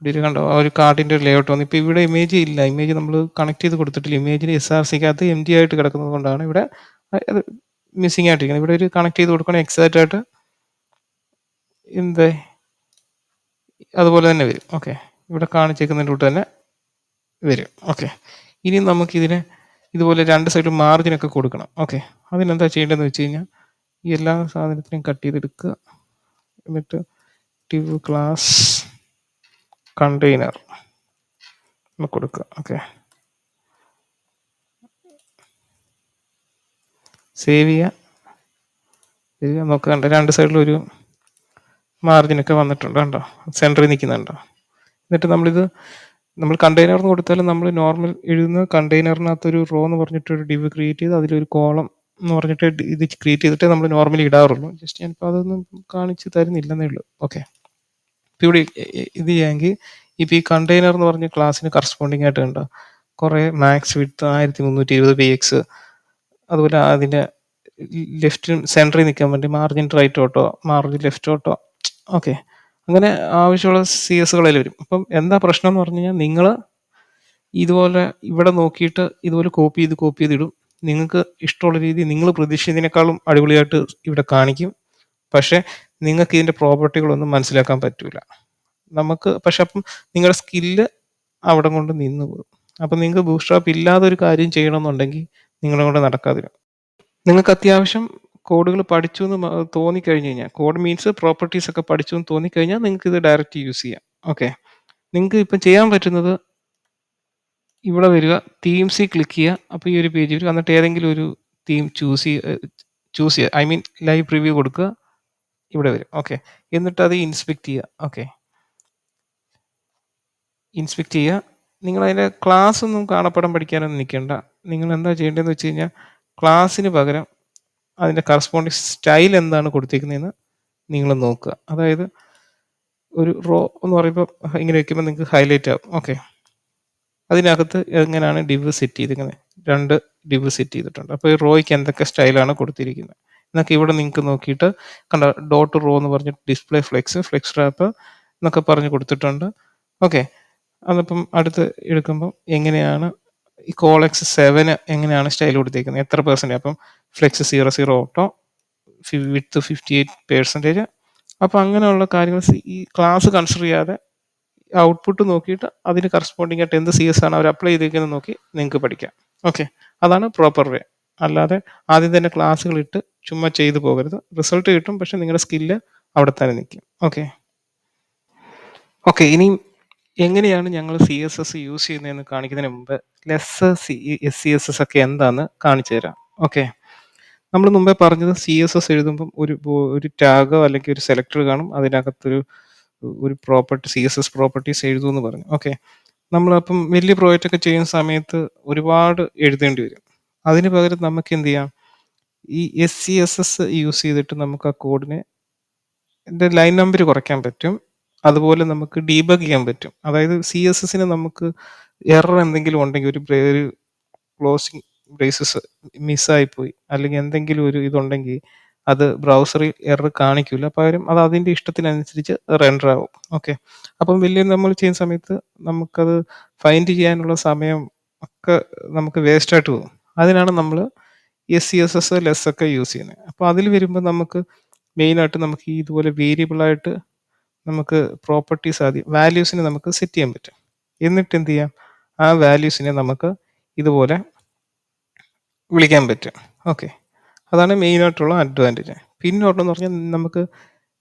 Speaker 1: ഇവിടെ കണ്ടോ ആ ഒരു കാർഡിൻ്റെ ഒരു ലേഔട്ട് വന്നു. ഇപ്പോൾ ഇവിടെ ഇമേജ് ഇല്ല, ഇമേജ് നമ്മൾ കണക്ട് ചെയ്ത് കൊടുത്തിട്ടില്ല. ഇമേജിന് SRCക്കകത്ത് MD ആയിട്ട് കിടക്കുന്നത് കൊണ്ടാണ് ഇവിടെ അത് മിസ്സിങ് ആയിട്ടിരിക്കുന്നത്. ഇവിടെ ഒരു കണക്ട് ചെയ്ത് കൊടുക്കുകയാണെങ്കിൽ എക്സാക്റ്റ് ആയിട്ട് എന്ത് അതുപോലെ തന്നെ വരും. ഓക്കെ, ഇവിടെ കാണിച്ചേക്കുന്നതിൻ്റെ കൂട്ട് തന്നെ വരും. ഓക്കെ, ഇനി നമുക്കിതിനെ ഇതുപോലെ രണ്ട് സൈഡിലും മാർജിനൊക്കെ കൊടുക്കണം. ഓക്കെ, അതിനെന്താ ചെയ്യേണ്ടതെന്ന് വെച്ച് കഴിഞ്ഞാൽ ഈ എല്ലാ സാധനത്തിനും കട്ട് ചെയ്തെടുക്കുക, എന്നിട്ട് div ക്ലാസ് കണ്ടെയ്നർ കൊടുക്കുക. ഓക്കെ, സേവ് ചെയ്യുക. നോക്കുക, കണ്ടോ രണ്ട് സൈഡിലും ഒരു മാർജിനൊക്കെ വന്നിട്ടുണ്ട്, കണ്ടോ സെൻറ്ററിൽ നിൽക്കുന്നുണ്ടോ. എന്നിട്ട് നമ്മൾ കണ്ടെയ്നർ എന്ന് കൊടുത്താലും നമ്മൾ നോർമൽ എഴുതുന്ന കണ്ടെയ്നറിനകത്തൊരു റോ എന്ന് പറഞ്ഞിട്ടൊരു ഡിവ് ക്രിയേറ്റ് ചെയ്ത് അതിലൊരു കോളം എന്ന് പറഞ്ഞിട്ട് ഇത് ക്രിയേറ്റ് ചെയ്തിട്ട് നമ്മൾ നോർമലി ഇടാറുള്ളൂ. ജസ്റ്റ് ഞാനിപ്പോൾ അതൊന്നും കാണിച്ച് തരുന്നില്ലെന്നേ ഉള്ളൂ. ഓക്കെ, ഇപ്പോൾ ഇവിടെ ഇത് ചെയ്യാമെങ്കിൽ ഇപ്പോൾ ഈ കണ്ടെയ്നർ എന്ന് പറഞ്ഞ ക്ലാസ്സിന് കറസ്പോണ്ടിങ് ആയിട്ട് കണ്ടോ കുറേ മാക്സ് വിഡ്ത്ത് 1320 px, അതുപോലെ അതിൻ്റെ ലെഫ്റ്റ് സെൻറ്ററിൽ നിൽക്കാൻ വേണ്ടി margin right auto, margin left auto. Okay, അങ്ങനെ ആവശ്യമുള്ള CSകളതിൽ വരും. അപ്പം എന്താ പ്രശ്നം എന്ന് പറഞ്ഞു കഴിഞ്ഞാൽ നിങ്ങൾ ഇതുപോലെ ഇവിടെ നോക്കിയിട്ട് ഇതുപോലെ കോപ്പി ചെയ്ത് ഇടും. നിങ്ങൾക്ക് ഇഷ്ടമുള്ള രീതി നിങ്ങൾ പ്രതീക്ഷിച്ചതിനേക്കാളും അടിപൊളിയായിട്ട് ഇവിടെ കാണിക്കും. പക്ഷേ നിങ്ങൾക്ക് ഇതിൻ്റെ പ്രോപ്പർട്ടികളൊന്നും മനസ്സിലാക്കാൻ പറ്റൂല. പക്ഷെ അപ്പം നിങ്ങളുടെ സ്കില്ല് അവിടെ കൊണ്ട് നിന്ന് പോകും. അപ്പം നിങ്ങൾക്ക് ബൂട്ട്സ്ട്രാപ്പ് ഇല്ലാതെ ഒരു കാര്യം ചെയ്യണമെന്നുണ്ടെങ്കിൽ നിങ്ങളെ കൊണ്ട് നടക്കാതിരും. നിങ്ങൾക്ക് അത്യാവശ്യം കോഡുകൾ പഠിച്ചു എന്ന് തോന്നിക്കഴിഞ്ഞ് കഴിഞ്ഞാൽ, കോഡ് മീൻസ് പ്രോപ്പർട്ടീസ് ഒക്കെ പഠിച്ചു എന്ന് തോന്നിക്കഴിഞ്ഞാൽ നിങ്ങൾക്ക് ഇത് ഡയറക്റ്റ് യൂസ് ചെയ്യാം. ഓക്കെ, നിങ്ങൾക്ക് ഇപ്പം ചെയ്യാൻ പറ്റുന്നത് ഇവിടെ വരിക, തീംസിൽ ക്ലിക്ക് ചെയ്യുക. അപ്പോൾ ഈ ഒരു പേജ് വരും. എന്നിട്ട് ഏതെങ്കിലും ഒരു തീം ചൂസ് ചെയ്യുക, ഐ മീൻ ലൈവ് പ്രിവ്യൂ കൊടുക്കുക, ഇവിടെ വരും. ഓക്കെ, എന്നിട്ട് അത് ഇൻസ്പെക്ട് ചെയ്യുക. ഓക്കെ, ഇൻസ്പെക്ട് ചെയ്യുക. നിങ്ങൾ അതിൻ്റെ ക്ലാസ് ഒന്നും കാണപ്പടം പഠിക്കാനൊന്നും നിൽക്കേണ്ട. നിങ്ങൾ എന്താ ചെയ്യേണ്ടതെന്ന് വെച്ച് കഴിഞ്ഞാൽ, ക്ലാസ്സിന് പകരം അതിൻ്റെ കറസ്പോണ്ടിങ് സ്റ്റൈൽ എന്താണ് കൊടുത്തിരിക്കുന്നതെന്ന് നിങ്ങൾ നോക്കുക. അതായത് ഒരു റോ എന്ന് പറയുമ്പോൾ ഇങ്ങനെ വയ്ക്കുമ്പോൾ നിങ്ങൾക്ക് ഹൈലൈറ്റ് ആവും. ഓക്കെ, അതിനകത്ത് എങ്ങനെയാണ് ഡിവ് സെറ്റ് ചെയ്തിരിക്കുന്നത്? 2 ഡിവ് സെറ്റ് ചെയ്തിട്ടുണ്ട്. അപ്പോൾ ഈ റോയ്ക്ക് എന്തൊക്കെ സ്റ്റൈലാണ് കൊടുത്തിരിക്കുന്നത് എന്നൊക്കെ ഇവിടെ നിങ്ങൾക്ക് നോക്കിയിട്ട് കണ്ട. ഡോട്ട് റോ എന്ന് പറഞ്ഞിട്ട് ഡിസ്പ്ലേ ഫ്ലെക്സ് റാപ്പ് എന്നൊക്കെ പറഞ്ഞ് കൊടുത്തിട്ടുണ്ട്. ഓക്കെ, അതിപ്പം അടുത്ത് എടുക്കുമ്പോൾ എങ്ങനെയാണ് ഈ കോളക്സ് 7 എങ്ങനെയാണ് സ്റ്റൈൽ കൊടുത്തിരിക്കുന്നത്, എത്ര പെർസെൻറ്റേജ്? അപ്പം ഫ്ലെക്സ് 00 ഓട്ടോ, വിത്ത് 58%. അപ്പോൾ അങ്ങനെയുള്ള കാര്യങ്ങൾ ഈ ക്ലാസ് കൺസിഡർ ചെയ്യാതെ ഔട്ട്പുട്ട് നോക്കിയിട്ട് അതിന് കറസ്പോണ്ടിങ് ആയിട്ട് എന്ത് CS ആണ് അവർ അപ്ലൈ ചെയ്തിരിക്കുന്നത് നോക്കി നിങ്ങൾക്ക് പഠിക്കാം. ഓക്കെ, അതാണ് പ്രോപ്പർ വേ. അല്ലാതെ ആദ്യം തന്നെ ക്ലാസ്സുകളിട്ട് ചുമ്മാ ചെയ്തു പോകരുത്. റിസൾട്ട് കിട്ടും, പക്ഷെ നിങ്ങളുടെ സ്കില്ല് അവിടെ തന്നെ നിൽക്കും. ഓക്കെ, ഇനിയും എങ്ങനെയാണ് ഞങ്ങൾ CSS യൂസ് ചെയ്യുന്നതെന്ന് കാണിക്കുന്നതിന് മുമ്പ് ലെസ് SCSS ഒക്കെ എന്താണെന്ന് കാണിച്ചു തരാം. ഓക്കെ, നമ്മൾ മുമ്പേ പറഞ്ഞത് CSS എഴുതുമ്പം ഒരു ടാഗോ അല്ലെങ്കിൽ ഒരു സെലക്ടർ കാണും, അതിനകത്തൊരു പ്രോപ്പർട്ടി CSS പ്രോപ്പർട്ടീസ് എഴുതുമെന്ന് പറഞ്ഞു. ഓക്കെ, നമ്മളപ്പം വലിയ പ്രോജക്റ്റ് ഒക്കെ ചെയ്യുന്ന സമയത്ത് ഒരുപാട് എഴുതേണ്ടി വരും. അതിന് പകരം നമുക്ക് എന്ത് ചെയ്യാം, ഈ SCSS യൂസ് ചെയ്തിട്ട് നമുക്ക് ആ കോഡിനെ ലൈൻ നമ്പർ കുറയ്ക്കാൻ പറ്റും. അതുപോലെ നമുക്ക് ഡീബഗ് ചെയ്യാൻ പറ്റും. അതായത് CSSന് നമുക്ക് എറർ എന്തെങ്കിലും ഉണ്ടെങ്കിൽ, ഒരു ക്ലോസിങ് ബ്രേസസ് മിസ്സായിപ്പോയി അല്ലെങ്കിൽ എന്തെങ്കിലും ഒരു ഇതുണ്ടെങ്കിൽ അത് ബ്രൗസറിൽ എറർ കാണിക്കില്ല, പകരം അത് അതിൻ്റെ ഇഷ്ടത്തിനനുസരിച്ച് റെൻഡർ ആവും. ഓക്കെ, അപ്പം വലിയ നമ്മൾ ചെയ്യുന്ന സമയത്ത് നമുക്കത് ഫൈൻഡ് ചെയ്യാനുള്ള സമയം ഒക്കെ നമുക്ക് വേസ്റ്റായിട്ട് പോകും. അതിനാണ് നമ്മൾ SCSS ലെസ് ഒക്കെ യൂസ് ചെയ്യുന്നത്. അപ്പോൾ അതിൽ വരുമ്പോൾ നമുക്ക് മെയിനായിട്ട് നമുക്ക് ഇതുപോലെ വേരിയബിളായിട്ട് നമുക്ക് പ്രോപ്പർട്ടീസ് ആദ്യം വാല്യൂസിനെ നമുക്ക് സെറ്റ് ചെയ്യാൻ പറ്റും. എന്നിട്ട് എന്ത് ചെയ്യാം, ആ വാല്യൂസിനെ നമുക്ക് ഇതുപോലെ വിളിക്കാൻ പറ്റും. ഓക്കെ, അതാണ് മെയിനായിട്ടുള്ള അഡ്വാൻറ്റേജ്. പിന്നെ ഉള്ളതെന്ന് പറഞ്ഞാൽ നമുക്ക്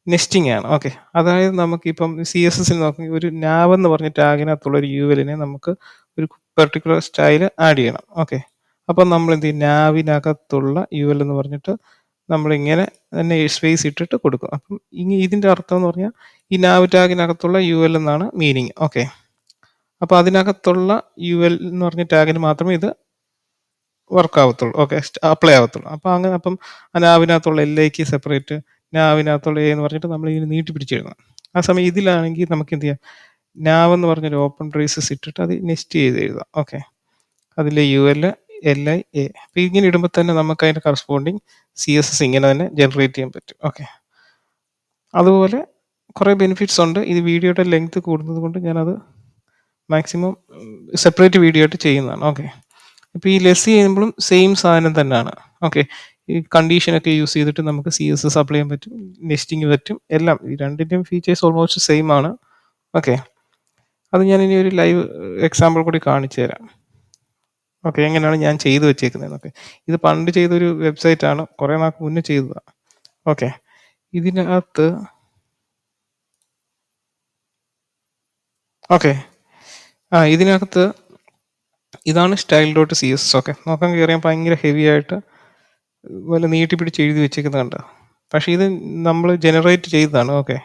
Speaker 1: നെസ്റ്റിംഗ് ആണ്. ഓക്കെ, അതായത് നമുക്കിപ്പം CSSൽ നോക്കി ഒരു nav എന്ന് പറഞ്ഞ ടാഗിനകത്തുള്ള ഒരു ULനെ നമുക്ക് ഒരു പെർട്ടിക്കുലർ സ്റ്റൈൽ ആഡ് ചെയ്യണം. ഓക്കെ, അപ്പം നമ്മൾ എന്ത് ചെയ്യും, നാവിനകത്തുള്ള UL എന്ന് പറഞ്ഞിട്ട് നമ്മളിങ്ങനെ തന്നെ സ്പേസ് ഇട്ടിട്ട് കൊടുക്കും. അപ്പം ഇതിൻ്റെ അർത്ഥം എന്ന് പറഞ്ഞാൽ ഈ nav ടാഗിനകത്തുള്ള UL എന്നാണ് മീനിങ്. ഓക്കെ, അപ്പോൾ അതിനകത്തുള്ള UL എന്ന് പറഞ്ഞ ടാഗിന് മാത്രമേ ഇത് വർക്ക് ആവത്തുള്ളൂ. ഓക്കെ, അപ്ലൈ ആവത്തുള്ളൂ. അപ്പം നാവിനകത്തുള്ള LAക്ക് സെപ്പറേറ്റ്, നാവിനകത്തുള്ള A എന്ന് പറഞ്ഞിട്ട് നമ്മൾ ഇതിന് നീട്ടി പിടിച്ചെഴുതണം. ആ സമയം ഇതിലാണെങ്കിൽ നമുക്ക് എന്ത് ചെയ്യാം, nav എന്ന് പറഞ്ഞൊരു ഓപ്പൺ ബ്രേസസ് ഇട്ടിട്ട് അത് നെസ്റ്റ് ചെയ്ത് എഴുതാം. ഓക്കെ, അതിലെ UL LIA. അപ്പോൾ ഇങ്ങനെ ഇടുമ്പോൾ തന്നെ നമുക്ക് അതിൻ്റെ കറസ്പോണ്ടിങ് CSS ഇങ്ങനെ തന്നെ ജനറേറ്റ് ചെയ്യാൻ പറ്റും. ഓക്കെ, അതുപോലെ കുറേ ബെനിഫിറ്റ്സ് ഉണ്ട്. ഇത് വീഡിയോയുടെ ലെങ്ത് കൂടുന്നത് കൊണ്ട് ഞാനത് മാക്സിമം സെപ്പറേറ്റ് വീഡിയോ ആയിട്ട് ചെയ്യുന്നതാണ്. ഓക്കെ, ഇപ്പോൾ ഈ ലെസ് ചെയ്യുമ്പോഴും സെയിം സാധനം തന്നെയാണ്. ഓക്കെ, ഈ കണ്ടീഷനൊക്കെ യൂസ് ചെയ്തിട്ട് നമുക്ക് CSS അപ്ലൈ ചെയ്യാൻ പറ്റും, നെസ്റ്റിങ് പറ്റും, എല്ലാം. ഈ രണ്ടിൻ്റെയും ഫീച്ചേഴ്സ് ഓൾമോസ്റ്റ് സെയിം ആണ്. ഓക്കെ, അത് ഞാൻ ഇനി ഒരു ലൈവ് എക്സാമ്പിൾ കൂടി കാണിച്ചു തരാം. ഓക്കെ, എങ്ങനെയാണ് ഞാൻ ചെയ്തു വെച്ചേക്കുന്നതെന്നൊക്കെ. ഇത് പണ്ട് ചെയ്തൊരു വെബ്സൈറ്റ് ആണ്, കുറേ നാൾക്ക് മുന്നേ ചെയ്തതാണ്. ഓക്കെ, ഇതിനകത്ത് ഇതിനകത്ത് ഇതാണ് style.css. ഓക്കെ, നോക്കാൻ കയറിയാൽ ഭയങ്കര ഹെവി ആയിട്ട് വല്ല നീട്ടി പിടിച്ച് എഴുതി വെച്ചേക്കുന്നത് കണ്ടോ. പക്ഷേ ഇത് നമ്മൾ ജനറേറ്റ് ചെയ്തതാണ്. ഓക്കെ,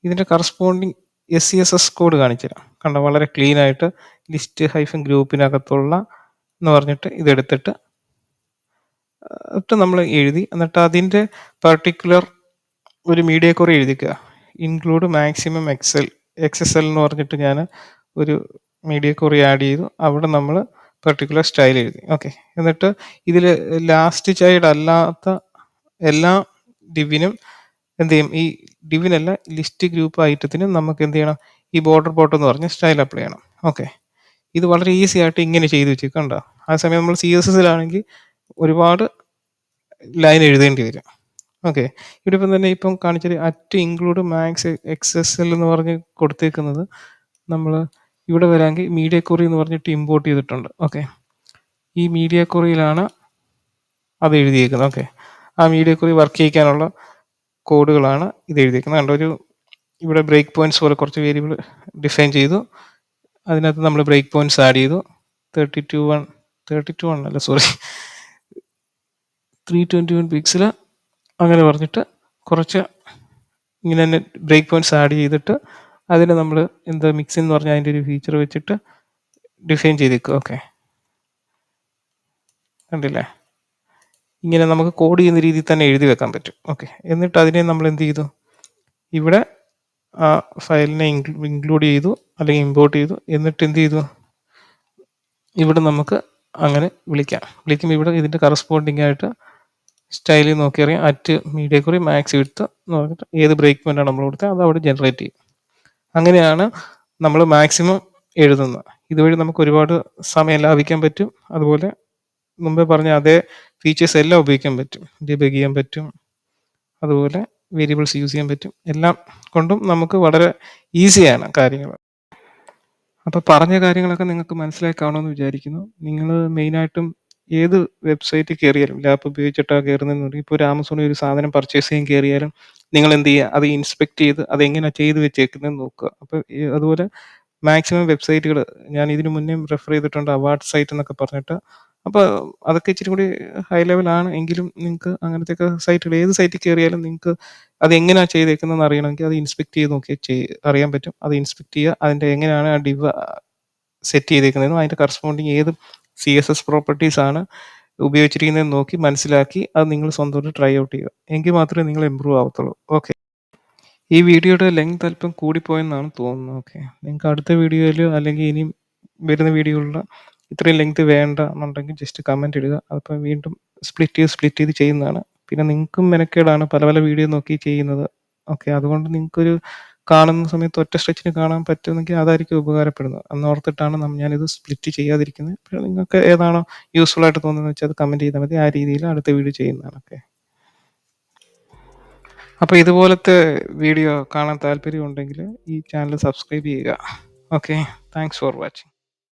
Speaker 1: ഇതിൻ്റെ കറസ്പോണ്ടിങ് SCSS കോഡ് കാണിച്ചു തരാം. കണ്ടോ, വളരെ ക്ലീൻ ആയിട്ട് ലിസ്റ്റ് ഗ്രൂപ്പിനകത്തുള്ള എന്ന് പറഞ്ഞിട്ട് ഇതെടുത്തിട്ട് നമ്മൾ എഴുതി. എന്നിട്ട് അതിൻ്റെ പർട്ടിക്കുലർ ഒരു മീഡിയ ക്വറി എഴുതിക്കുക, ഇൻക്ലൂഡ് മാക്സിമം XSL എന്ന് പറഞ്ഞിട്ട് ഞാൻ ഒരു മീഡിയ ക്വറി ആഡ് ചെയ്തു. അവിടെ നമ്മൾ പെർട്ടിക്കുലർ സ്റ്റൈൽ എഴുതി. ഓക്കെ, എന്നിട്ട് ഇതിൽ ലാസ്റ്റ് ചൈൽഡ് അല്ലാത്ത എല്ലാ ഡിവിനും എന്ത് ചെയ്യും, ഈ ഡിവിനല്ല ലിസ്റ്റ് ഗ്രൂപ്പ് ഐറ്റത്തിനും നമുക്ക് എന്ത് ചെയ്യണം, ഈ ബോർഡർ എന്ന് പറഞ്ഞ സ്റ്റൈൽ അപ്ലൈ ചെയ്യണം. ഓക്കെ, ഇത് വളരെ ഈസി ആയിട്ട് ഇങ്ങനെ ചെയ്ത് വെച്ചേക്കും കണ്ടോ. ആ സമയം നമ്മൾ CSSലാണെങ്കിൽ ഒരുപാട് ലൈൻ എഴുതേണ്ടി വരും. ഓക്കെ. ഇവിടെ ഇപ്പം തന്നെ ഇപ്പം കാണിച്ചൊരു @include max xsl എന്ന് പറഞ്ഞ് കൊടുത്തേക്കുന്നത് നമ്മൾ ഇവിടെ വരാമെങ്കിൽ മീഡിയ ക്വറി എന്ന് പറഞ്ഞിട്ട് ഇമ്പോർട്ട് ചെയ്തിട്ടുണ്ട്. ഓക്കെ. ഈ മീഡിയ ക്വറിയിലാണ് അത് എഴുതിയേക്കുന്നത്. ഓക്കെ. ആ മീഡിയ ക്വറി വർക്ക് ചെയ്യിക്കാനുള്ള കോഡുകളാണ് ഇത് എഴുതിയേക്കുന്നത്. കണ്ടോ, ഒരു ഇവിടെ ബ്രേക്ക് പോയിന്റ്സ് പോലെ കുറച്ച് വേരിയബിൾ ഡിഫൈൻ ചെയ്തു. അതിനകത്ത് നമ്മൾ ബ്രേക്ക് പോയിന്റ്സ് ആഡ് ചെയ്തു. 32 അല്ല, സോറി, 321 പിക്സൽ അങ്ങനെ പറഞ്ഞിട്ട് കുറച്ച് ഇങ്ങനെ തന്നെ ബ്രേക്ക് പോയിന്റ്സ് ആഡ് ചെയ്തിട്ട് അതിന് നമ്മൾ എന്താ മിക്സിംഗ് എന്ന് പറഞ്ഞാൽ അതിൻ്റെ ഒരു ഫീച്ചർ വെച്ചിട്ട് ഡിഫൈൻ ചെയ്തേക്കും. ഓക്കെ, കണ്ടില്ലേ? ഇങ്ങനെ നമുക്ക് കോഡ് ചെയ്യുന്ന രീതിയിൽ തന്നെ എഴുതി വെക്കാൻ പറ്റും. ഓക്കെ. എന്നിട്ട് അതിനെ നമ്മൾ എന്ത് ചെയ്തു, ഇവിടെ ആ ഫയലിനെ ഇൻക്ലൂഡ് ചെയ്തു അല്ലെങ്കിൽ ഇമ്പോർട്ട് ചെയ്തു. എന്നിട്ട് എന്ത് ചെയ്തു, ഇവിടെ നമുക്ക് അങ്ങനെ വിളിക്കുമ്പോൾ ഇവിടെ ഇതിൻ്റെ കറസ്പോണ്ടിങ് ആയിട്ട് സ്റ്റൈലിൽ നോക്കിയറിയാം @media query max width എന്ന് പറഞ്ഞിട്ട് ഏത് ബ്രേക്ക് പോയിന്റാണ് നമ്മൾ കൊടുത്തത് അത് അവിടെ ജനറേറ്റ് ചെയ്യും. അങ്ങനെയാണ് നമ്മൾ മാക്സിമം എഴുതുന്നത്. ഇതുവഴി നമുക്ക് ഒരുപാട് സമയം ലാഭിക്കാൻ പറ്റും. അതുപോലെ മുമ്പേ പറഞ്ഞ അതേ ഫീച്ചേഴ്സ് എല്ലാം ഉപയോഗിക്കാൻ പറ്റും. ഡീബഗ് ചെയ്യാൻ പറ്റും, അതുപോലെ വേരിയബിൾസ് യൂസ് ചെയ്യാൻ പറ്റും. എല്ലാം കൊണ്ടും നമുക്ക് വളരെ ഈസിയാണ് കാര്യങ്ങൾ. അപ്പോൾ പറഞ്ഞ കാര്യങ്ങളൊക്കെ നിങ്ങൾക്ക് മനസ്സിലായി കാണുമെന്ന് വിചാരിക്കുന്നു. നിങ്ങൾ മെയിനായിട്ടും ഏത് വെബ്സൈറ്റിൽ കയറിയാലും ലാപ്പ് ഉപയോഗിച്ചിട്ടാണ് കയറുന്നതെന്നുണ്ടെങ്കിൽ, ഇപ്പോൾ ഒരു ആമസോണിൽ ഒരു സാധനം പർച്ചേസ് ചെയ്യാൻ കയറിയാലും നിങ്ങൾ എന്ത് ചെയ്യുക, അത് ഇൻസ്പെക്ട് ചെയ്ത് അതെങ്ങനെയാണ് ചെയ്ത് വെച്ചേക്കുന്നതെന്ന് നോക്കുക. അപ്പോൾ അതുപോലെ മാക്സിമം വെബ്സൈറ്റുകൾ ഞാൻ ഇതിനു മുന്നേ റെഫർ ചെയ്തിട്ടുണ്ട്, അവാർഡ് സൈറ്റ് എന്നൊക്കെ പറഞ്ഞിട്ട്. അപ്പോൾ അതൊക്കെ ഇച്ചിരി കൂടി ഹൈ ലെവലാണ്. എങ്കിലും നിങ്ങൾക്ക് അങ്ങനത്തെയൊക്കെ സൈറ്റുകൾ ഏത് സൈറ്റിൽ കയറിയാലും നിങ്ങൾക്ക് അത് എങ്ങനെയാണ് ചെയ്തേക്കുന്നതെന്ന് അറിയണമെങ്കിൽ അത് ഇൻസ്പെക്ട് ചെയ്ത് നോക്കിയാൽ അറിയാൻ പറ്റും. അത് ഇൻസ്പെക്ട് ചെയ്യുക, അതിൻ്റെ എങ്ങനെയാണ് ആ ഡിവ് സെറ്റ് ചെയ്തേക്കുന്നതെന്നും അതിൻ്റെ കറസ്പോണ്ടിങ് ഏത് CSS പ്രോപ്പർട്ടീസ് ആണ് ഉപയോഗിച്ചിരിക്കുന്നതെന്ന് നോക്കി മനസ്സിലാക്കി അത് നിങ്ങൾ സ്വന്തമായിട്ട് ട്രൈ ഔട്ട് ചെയ്യുക. എങ്കിൽ മാത്രമേ നിങ്ങൾ ഇമ്പ്രൂവ് ആവത്തുള്ളൂ. ഓക്കെ. ഈ വീഡിയോയുടെ ലെങ്ത് അല്പം കൂടിപ്പോയെന്നാണ് തോന്നുന്നത്. ഓക്കെ. നിങ്ങൾക്ക് അടുത്ത വീഡിയോയിൽ അല്ലെങ്കിൽ ഇനിയും വരുന്ന വീഡിയോകളിൽ ഇത്രയും ലെങ്ത് വേണ്ട എന്നുണ്ടെങ്കിൽ ജസ്റ്റ് കമൻറ്റ് ഇടുക. അപ്പോൾ വീണ്ടും സ്പ്ലിറ്റ് ചെയ്ത് ചെയ്യുന്നതാണ്. പിന്നെ നിങ്ങൾക്കും മെനക്കേടാണ് പല പല വീഡിയോ നോക്കി ചെയ്യുന്നത്. ഓക്കെ. അതുകൊണ്ട് നിങ്ങൾക്കൊരു കാണുന്ന സമയത്ത് ഒറ്റ സ്ട്രെച്ചിന് കാണാൻ പറ്റുമെങ്കിൽ അതായിരിക്കും ഉപകാരപ്പെടുന്നത്. അന്നോർത്തിട്ടാണ് ഞാനിത് സ്പ്ലിറ്റ് ചെയ്യാതിരിക്കുന്നത്. അപ്പോൾ നിങ്ങൾക്ക് ഏതാണോ യൂസ്ഫുൾ ആയിട്ട് തോന്നുന്നത് വെച്ചാൽ അത് കമൻറ്റ് ചെയ്താൽ മതി. ആ രീതിയിൽ അടുത്ത വീഡിയോ ചെയ്യുന്നതാണ്. ഓക്കെ. അപ്പോൾ ഇതുപോലത്തെ വീഡിയോ കാണാൻ താല്പര്യമുണ്ടെങ്കിൽ ഈ ചാനൽ സബ്സ്ക്രൈബ് ചെയ്യുക. ഓക്കെ. Thanks for watching.